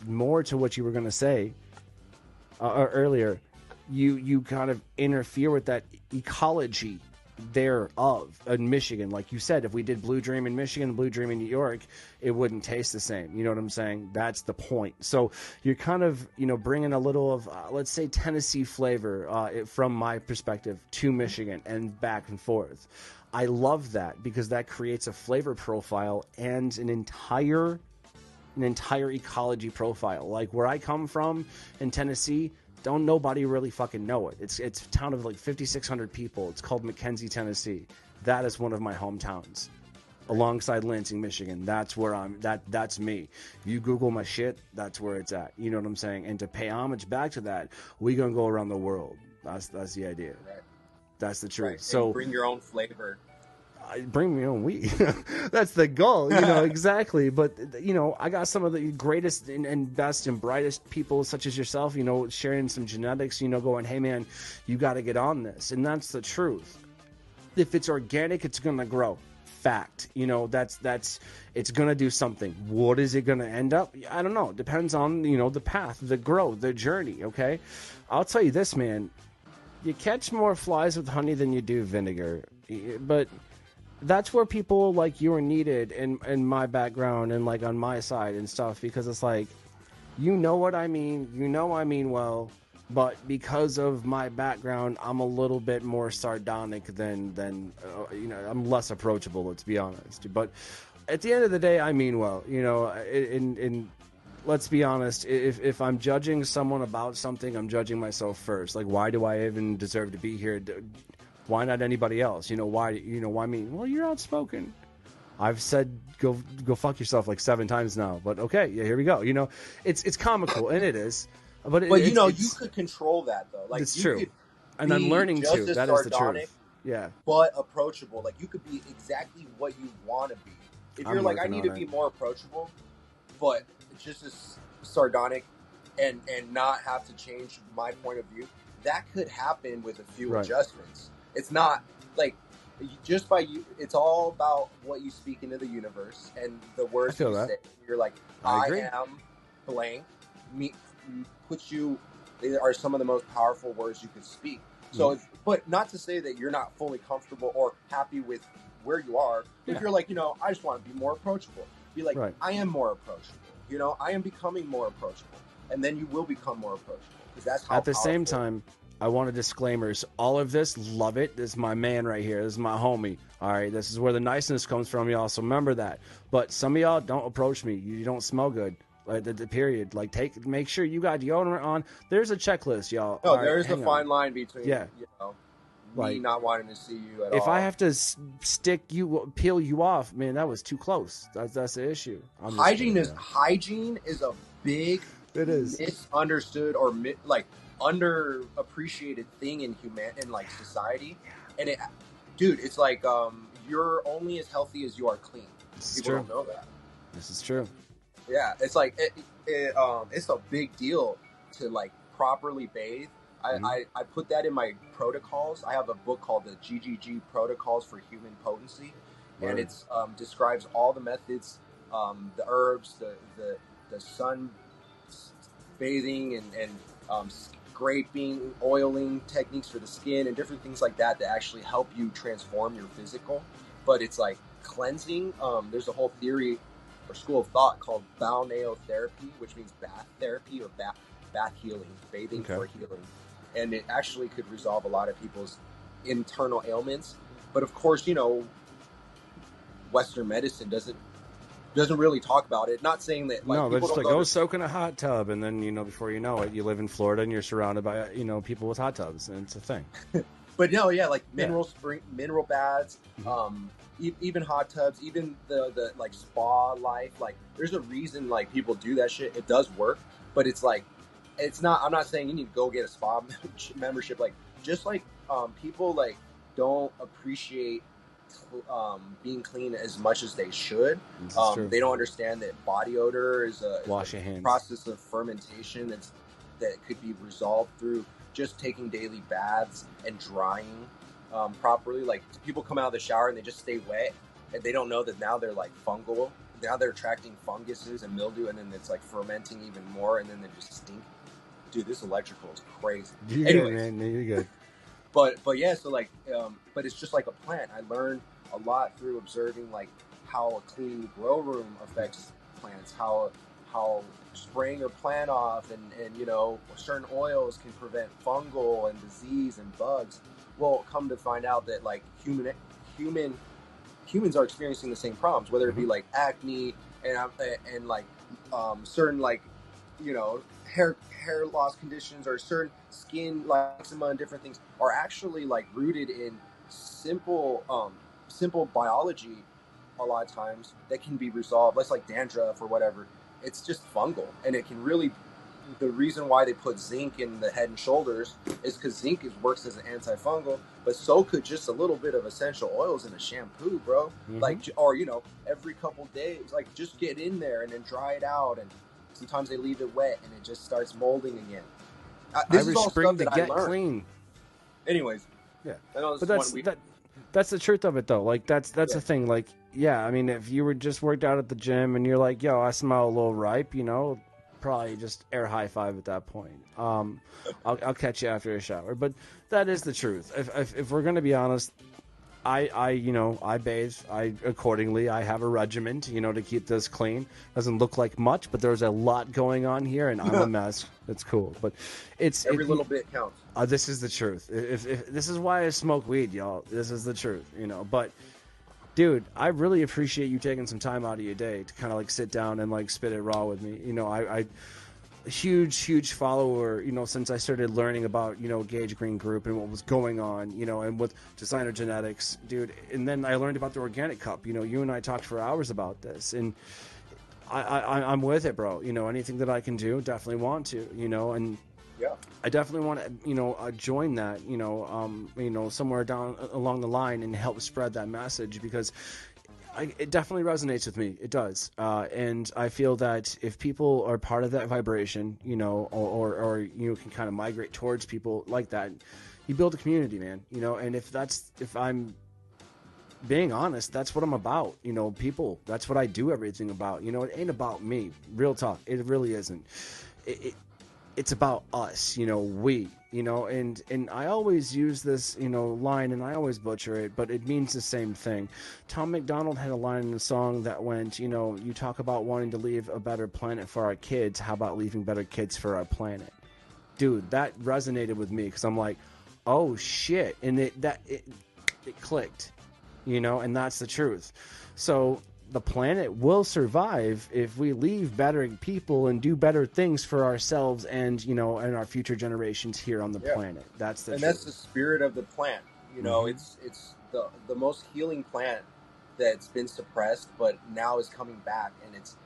more to what you were going to say earlier, you kind of interfere with that ecology thereof in Michigan. Like you said, if we did Blue Dream in Michigan, Blue Dream in New York, it wouldn't taste the same. You know what I'm saying? That's the point. So you're kind of, you know, bringing a little of, let's say, Tennessee flavor from my perspective to Michigan and back and forth. I love that because that creates a flavor profile and an entire ecology profile. Like where I come from in Tennessee, don't nobody really fucking know it. It's a town of like 5,600 people. It's called McKenzie, Tennessee. That is one of my hometowns. alongside Lansing, Michigan. That's where that's me. If you Google my shit, that's where it's at. You know what I'm saying? And to pay homage back to that, we gonna go around the world. That's the idea. Right. That's the truth. Right. So and bring your own flavor. I bring me own weed. That's the goal, exactly. But, I got some of the greatest and best and brightest people such as yourself, sharing some genetics, going, hey, man, you got to get on this. And that's the truth. If it's organic, it's going to grow. Fact. That's it's going to do something. What is it going to end up? I don't know. Depends on, the path, the growth, the journey, okay? I'll tell you this, man. You catch more flies with honey than you do vinegar. But that's where people like you are needed in my background and like on my side and stuff, because it's like, what I mean, I mean well, but because of my background, I'm a little bit more sardonic than I'm less approachable, let's be honest. But at the end of the day, I mean well, in let's be honest, if I'm judging someone about something, I'm judging myself first. Like, why do I even deserve to be here? Why not anybody else? Why me? Well, you're outspoken. I've said go fuck yourself like 7 times now, but okay, yeah, here we go. It's comical, and it is. But you could control that though. Like, it's true, and I'm learning to. That is the truth. Yeah, but approachable. Like, you could be exactly what you want to be. If you're like, I need to be more approachable, but just as sardonic, and not have to change my point of view, that could happen with a few adjustments. It's not like just by you. It's all about what you speak into the universe and the words you say. You're like, I am blank. Me puts you. They are some of the most powerful words you could speak. So, but not to say that you're not fully comfortable or happy with where you are. If you're like, I just want to be more approachable. Be like, I am more approachable. I am becoming more approachable, and then you will become more approachable, because that's how. At the same time, I want a disclaimers. All of this, love it. This is my man right here. This is my homie. All right, this is where the niceness comes from, y'all. So remember that. But some of y'all don't approach me. You don't smell good. Like the period. Like make sure you got deodorant on. There's a checklist, y'all. No, there's a fine line between me like, not wanting to see you at all. If I have to peel you off, man, that was too close. That's the issue. Hygiene is a big, misunderstood or underappreciated thing in society, and it's like you're only as healthy as you are clean. People don't know that. This is true. Yeah, it's like it's a big deal to like properly bathe. I put that in my protocols. I have a book called the GGG Protocols for Human Potency, and it describes all the methods, the herbs, the sun bathing, and scraping, oiling techniques for the skin, and different things like that actually help you transform your physical. But it's like cleansing. There's a whole theory or school of thought called balneotherapy, which means bath therapy or bath healing, bathing for healing. And it actually could resolve a lot of people's internal ailments. But of course, Western medicine doesn't really talk about it. Not saying that no, they're just like, go soak in a hot tub, and then before you know it, you live in Florida and you're surrounded by people with hot tubs, and it's a thing. But no, like mineral baths, even hot tubs, even the like spa life. Like, there's a reason like people do that shit. It does work, but it's like, it's not. I'm not saying you need to go get a spa membership. Like, just like people like don't appreciate being clean as much as they should. They don't understand that body odor is a process of fermentation that could be resolved through just taking daily baths and drying properly. Like, people come out of the shower and they just stay wet, and they don't know that now they're like fungal. Now they're attracting funguses and mildew, and then it's like fermenting even more, and then they just stink. Dude, this electrical is crazy. You're good, man. You're good. But yeah, so like, but it's just like a plant. I learned a lot through observing like how a clean grow room affects plants, how spraying your plant off and certain oils can prevent fungal and disease and bugs. Well, come to find out that like humans are experiencing the same problems, whether it be like acne and like certain like hair loss conditions, or certain skin like eczema and different things are actually like rooted in simple biology a lot of times that can be resolved. Let's like dandruff or whatever. It's just fungal, and it can really. The reason why they put zinc in the Head and Shoulders is because zinc works as an antifungal, but so could just a little bit of essential oils in a shampoo, bro. Mhm. Like, or every couple days, like just get in there and then dry it out. And sometimes they leave it wet and it just starts molding again. This is all stuff that I learned. Clean. Anyways, yeah, I know but that's the truth of it, though. Like that's the thing. Like, yeah, I mean, if you were just worked out at the gym and you're like, yo, I smell a little ripe, probably just air high five at that point. I'll catch you after a shower. But that is the truth. If we're gonna be honest, I bathe. Accordingly, I have a regimen, to keep this clean. Doesn't look like much, but there's a lot going on here, and I'm a mess. It's cool, but every little bit counts. This is the truth. If this is why I smoke weed, y'all. This is the truth, But, dude, I really appreciate you taking some time out of your day to kind of like sit down and like spit it raw with me. I huge follower, since I started learning about, Gage Green Group and what was going on, and with designer genetics, dude. And then I learned about the organic cup. You and I talked for hours about this, and I'm with it, bro. Anything that I can do, definitely want to, and yeah, I definitely want to, join that, somewhere down along the line and help spread that message, because it definitely resonates with me. It does. And I feel that if people are part of that vibration, or you can kind of migrate towards people like that, you build a community, man, and if I'm being honest, that's what I'm about, people, that's what I do everything about, it ain't about me, real talk. It really isn't. It's about us, we, and I always use this, line, and I always butcher it, but it means the same thing. Tom McDonald had a line in the song that went, you talk about wanting to leave a better planet for our kids. How about leaving better kids for our planet? Dude, that resonated with me, because I'm like, oh shit. And it clicked, and that's the truth. So the planet will survive if we leave better people and do better things for ourselves and and our future generations here on the planet. That's the truth. That's the spirit of the plant. It's the most healing plant that's been suppressed, but now is coming back, and it's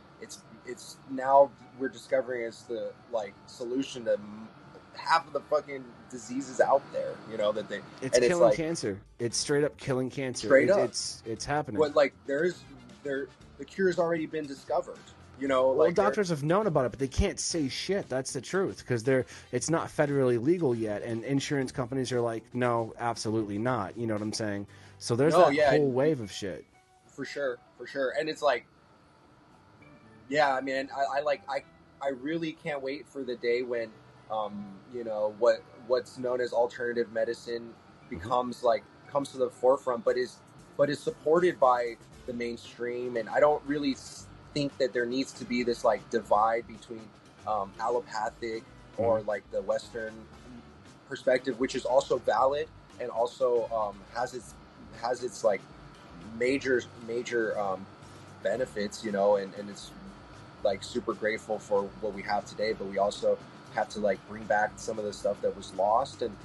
now we're discovering it's the solution to half of the fucking diseases out there. It's killing cancer. It's straight up killing cancer. Straight up, it's happening. But the cure's already been discovered. Well, doctors have known about it, but they can't say shit. That's the truth, because it's not federally legal yet, and insurance companies are like, no, absolutely not. You know what I'm saying? So there's whole wave of shit. For sure, and it's like, yeah, I mean, I really can't wait for the day when, what's known as alternative medicine becomes comes to the forefront, but is supported by the mainstream. And I don't really think that there needs to be this divide between allopathic or the Western perspective, which is also valid and also has its major benefits, and it's super grateful for what we have today, but we also have to bring back some of the stuff that was lost and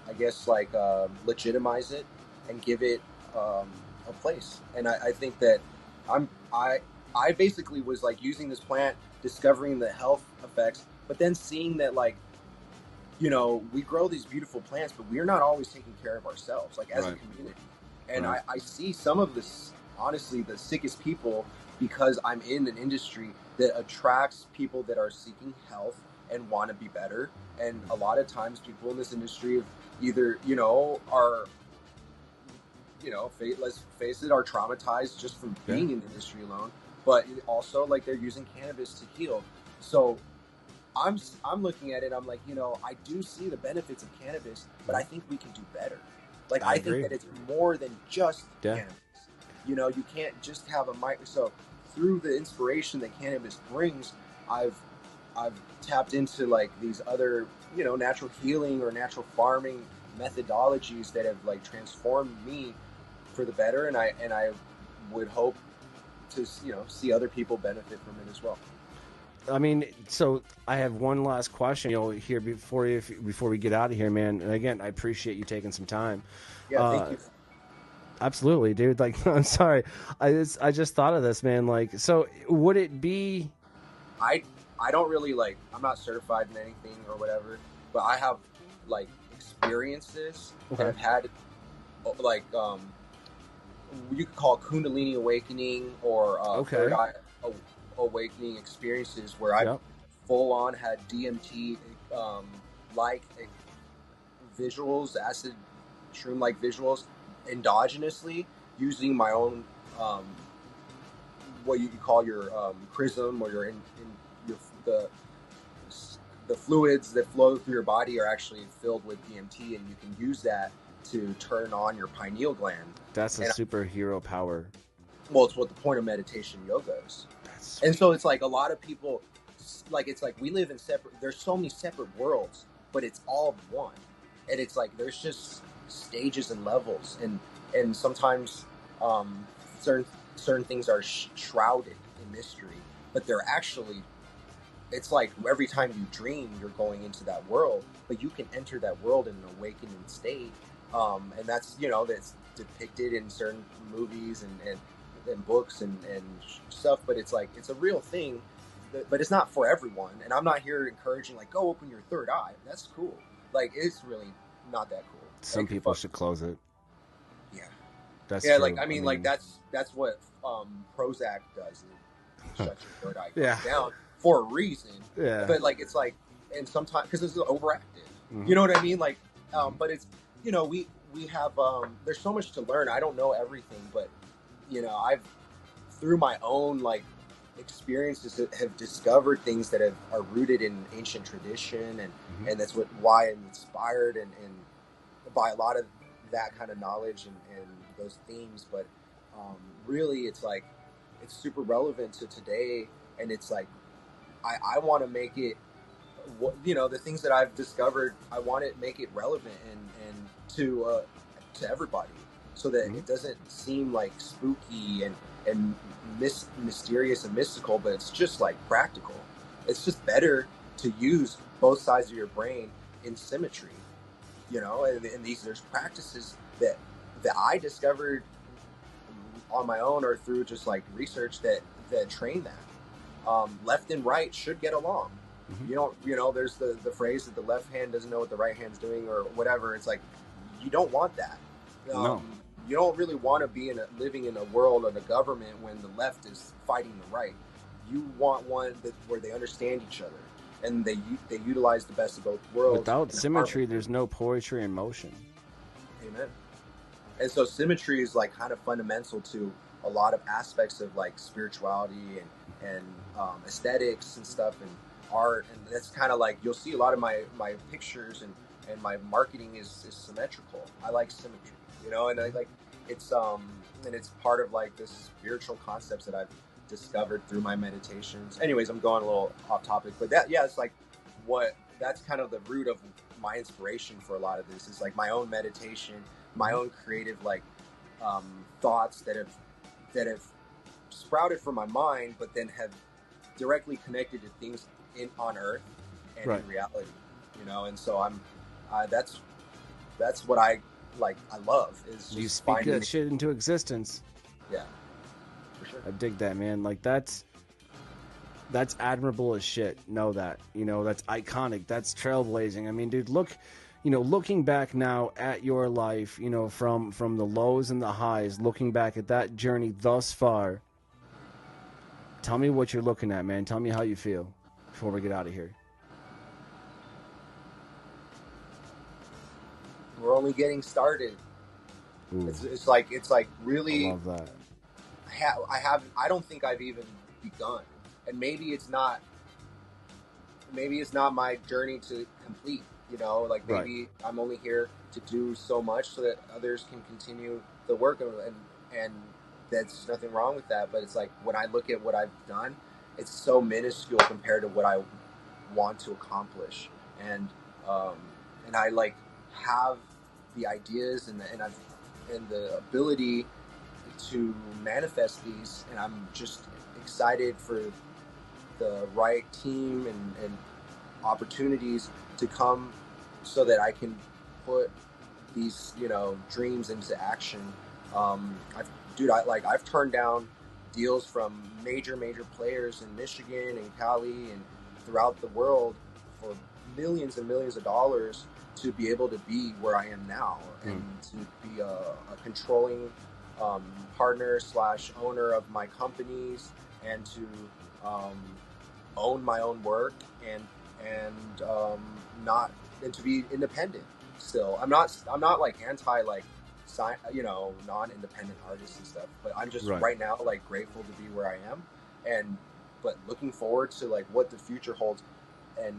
I guess legitimize it and give it a place. And I think that I basically was using this plant, discovering the health effects, but then seeing that we grow these beautiful plants, but we're not always taking care of ourselves as a community. And I see some of this, honestly, the sickest people, because I'm in an industry that attracts people that are seeking health and want to be better. And a lot of times people in this industry either, are, let's face it, are traumatized just from being in the industry alone, but also they're using cannabis to heal. So I'm looking at it, I'm like, I do see the benefits of cannabis, but I think we can do better. I think that it's more than just cannabis. You can't just have so through the inspiration that cannabis brings, I've tapped into these other, natural healing or natural farming methodologies that have transformed me for the better, and I would hope to see other people benefit from it as well. I mean, so I have one last question, here before we get out of here, man. And again, I appreciate you taking some time. Yeah, thank you. Absolutely, dude. Like, I'm sorry. I just thought of this, man. Like, so would it be? I I don't really like. I'm not certified in anything or whatever, but I have like experiences that Okay. have had like you could call Kundalini awakening or Okay. third eye awakening experiences where I Yep. full on had DMT like visuals, acid shroom like visuals endogenously using my own what you call your chrism or your in your the fluids that flow through your body are actually filled with DMT, and you can use that to turn on your pineal gland. That's a And superhero power. well, it's what the point of meditation yoga is. That's And so it's like a lot of people, like it's like we live in separate. There's so many separate worlds, but it's all one. And it's like there's just stages and levels, and sometimes certain things are shrouded in mystery, but they're actually. It's like every time you dream, you're going into that world, but you can enter that world in an awakening state, and that's that's depicted in certain movies and books and stuff. But it's like it's a real thing, but it's not for everyone. And I'm not here encouraging like go open your third eye. That's cool. Like it's really not that cool. some Like, people should close it. yeah, That's yeah. true. Like I mean, like that's what Prozac does. It shuts your third eye Yeah. down for a reason. Yeah. But like it's like, and sometimes because it's overactive. Mhm. You know what I mean? Like, but it's we have there's so much to learn. I don't know everything, but I've through my own like experiences that have discovered things that are rooted in ancient tradition, and that's why I'm inspired and by a lot of that kind of knowledge and those themes. But really, it's like it's super relevant to today, and it's like I want to make it, the things that I've discovered, I want to make it relevant and to everybody, so that it doesn't seem like spooky and mysterious and mystical, but it's just like practical. It's just better to use both sides of your brain in symmetry, and there's practices that I discovered on my own or through just like research that train that. Left and right should get along. There's the phrase that the left hand doesn't know what the right hand's doing or whatever. It's like, you don't want that. No. You don't really want to be living in a world of a government when the left is fighting the right. You want one where they understand each other and they utilize the best of both worlds. Without symmetry, there's no poetry in motion. Amen. And so symmetry is like kind of fundamental to a lot of aspects of like spirituality and aesthetics and stuff and art, and that's kind of like you'll see a lot of my pictures and my marketing is symmetrical. I like symmetry, and I like it's and it's part of like this spiritual concepts that I've discovered through my meditations. Anyways, I'm going a little off topic, but it's like that's kind of the root of my inspiration for a lot of this. Is like my own meditation, my own creative like thoughts that have sprouted from my mind, but then have directly connected to things on Earth and in reality, And so I'm that's what I like. I love is just you speak that shit into existence. Yeah, for sure. I dig that, man. Like that's admirable as shit. Know that. That's iconic. That's trailblazing. I mean, dude, looking back now at your life, from the lows and the highs, looking back at that journey thus far, tell me what you're looking at, man. Tell me how you feel before we get out of here. We're only getting started. It's like really. I love that. I don't think I've even begun, and maybe it's not my journey to complete. Like maybe I'm only here to do so much so that others can continue the work, and there's nothing wrong with that. But it's like when I look at what I've done, it's so minuscule compared to what I want to accomplish, and I like have the ideas and the ability to manifest these, and I'm just excited for the right team and opportunities to come so that I can put these dreams into action I've turned down deals from major players in Michigan and Cali and throughout the world for millions and millions of dollars to be able to be where I am now, and to be a controlling partner / owner of my companies, and to own my own work, and not, and to be independent still. I'm not like anti like non-independent artists and stuff, but I'm just right now like grateful to be where I am, but looking forward to like what the future holds, and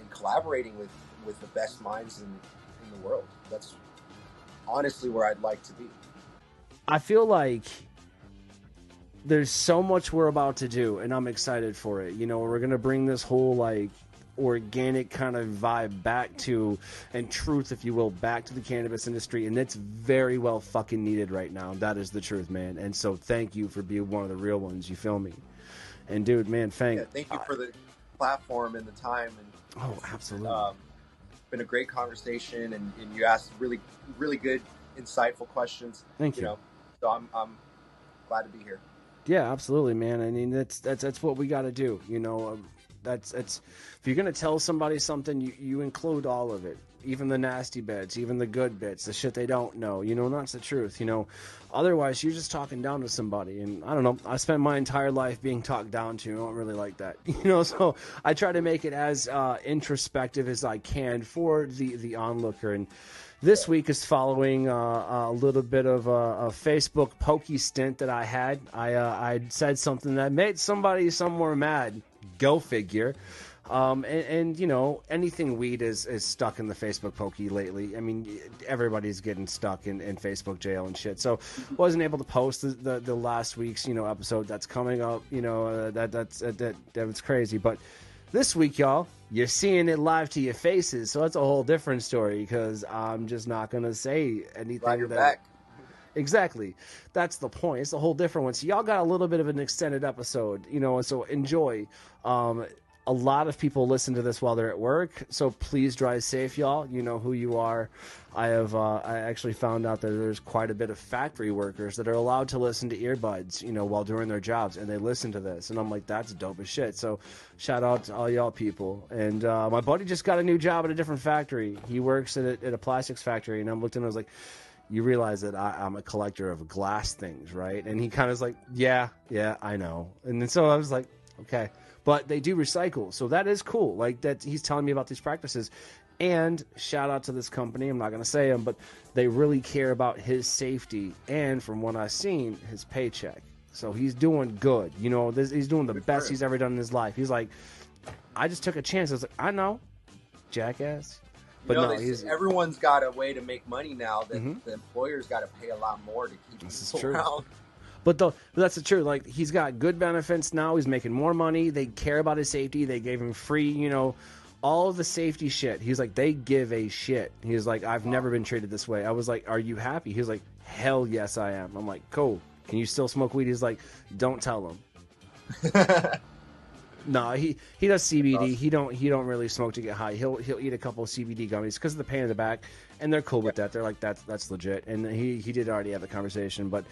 collaborating with the best minds in the world. That's honestly where I'd like to be. I feel like there's so much we're about to do, and I'm excited for it. You know, we're going to bring this whole like organic kind of vibe back to, and truth, if you will, back to the cannabis industry, and it's very well fucking needed right now. That is the truth, man. And so thank you for being one of the real ones. You feel me? And dude, man, Fang, thank you for the platform and the time. And oh, absolutely. Been a great conversation, and you asked really good, insightful questions. Thank you. So I'm glad to be here. Yeah, absolutely, man. I mean, that's what we got to do. You know, that's if you're gonna tell somebody something, you include all of it, even the nasty bits, even the good bits, the shit they don't know. You know, and that's the truth. You know, otherwise you're just talking down to somebody. And I don't know. I spent my entire life being talked down to. I don't really like that. You know, so I try to make it as introspective as I can for the onlooker. And this week is following a little bit of a Facebook pokey stint that I had. I said something that made somebody somewhere mad. Go figure. And you know, anything weed is stuck in the Facebook pokey lately. I mean, everybody's getting stuck in Facebook jail and shit. So wasn't able to post the last week's, you know, episode that's coming up. You know, that was crazy. But this week, y'all, you're seeing it live to your faces. So that's a whole different story, because I'm just not going to say anything. Glad you're back. Exactly. That's the point. It's a whole different one. So y'all got a little bit of an extended episode, you know, and so enjoy. A lot of people listen to this while they're at work, so please drive safe, y'all. You know who you are. I actually found out that there's quite a bit of factory workers that are allowed to listen to earbuds, you know, while doing their jobs, and they listen to this, and I'm like, that's dope as shit. So shout out to all y'all people. And my buddy just got a new job at a different factory. He works at a plastics factory, and I'm looking, I was like, you realize that I'm a collector of glass things, right? And he kind of was like, yeah, I know. And then so I was like, okay. But they do recycle, so that is cool. Like, that he's telling me about these practices. And shout out to this company. I'm not going to say them, but they really care about his safety and, from what I've seen, his paycheck. So he's doing good. You know, he's doing the best he's ever done in his life. He's like, I just took a chance. I was like, I know, jackass. But no, everyone's got a way to make money now that the employer's got to pay a lot more to keep people around. But that's the truth. Like, he's got good benefits now. He's making more money. They care about his safety. They gave him free, you know, all of the safety shit. He's like, they give a shit. He's like, I've never been treated this way. I was like, are you happy? He's like, hell yes, I am. I'm like, cool. Can you still smoke weed? He's like, don't tell him. No, he does CBD. Awesome. He don't really smoke to get high. He'll eat a couple of CBD gummies because of the pain in the back, and they're cool with that. They're like, that's legit. And he did already have the conversation. But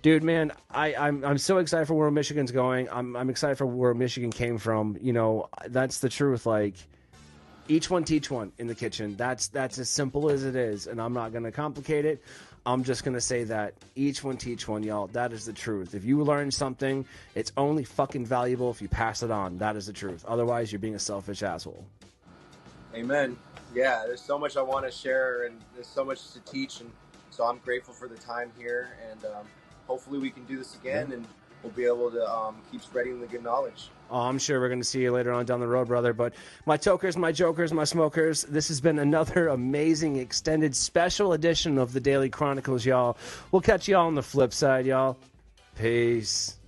dude, man, I'm so excited for where Michigan's going. I'm excited for where Michigan came from. You know, that's the truth. Like, each one teach one in the kitchen. That's as simple as it is, and I'm not gonna complicate it. I'm just going to say that each one teach one, y'all. That is the truth. If you learn something, it's only fucking valuable if you pass it on. That is the truth. Otherwise, you're being a selfish asshole. Amen. Yeah, there's so much I want to share, and there's so much to teach, and so I'm grateful for the time here, and hopefully we can do this again, and we'll be able to keep spreading the good knowledge. Oh, I'm sure we're going to see you later on down the road, brother. But my tokers, my jokers, my smokers, this has been another amazing extended special edition of the Daily CHRONIClez, y'all. We'll catch y'all on the flip side, y'all. Peace.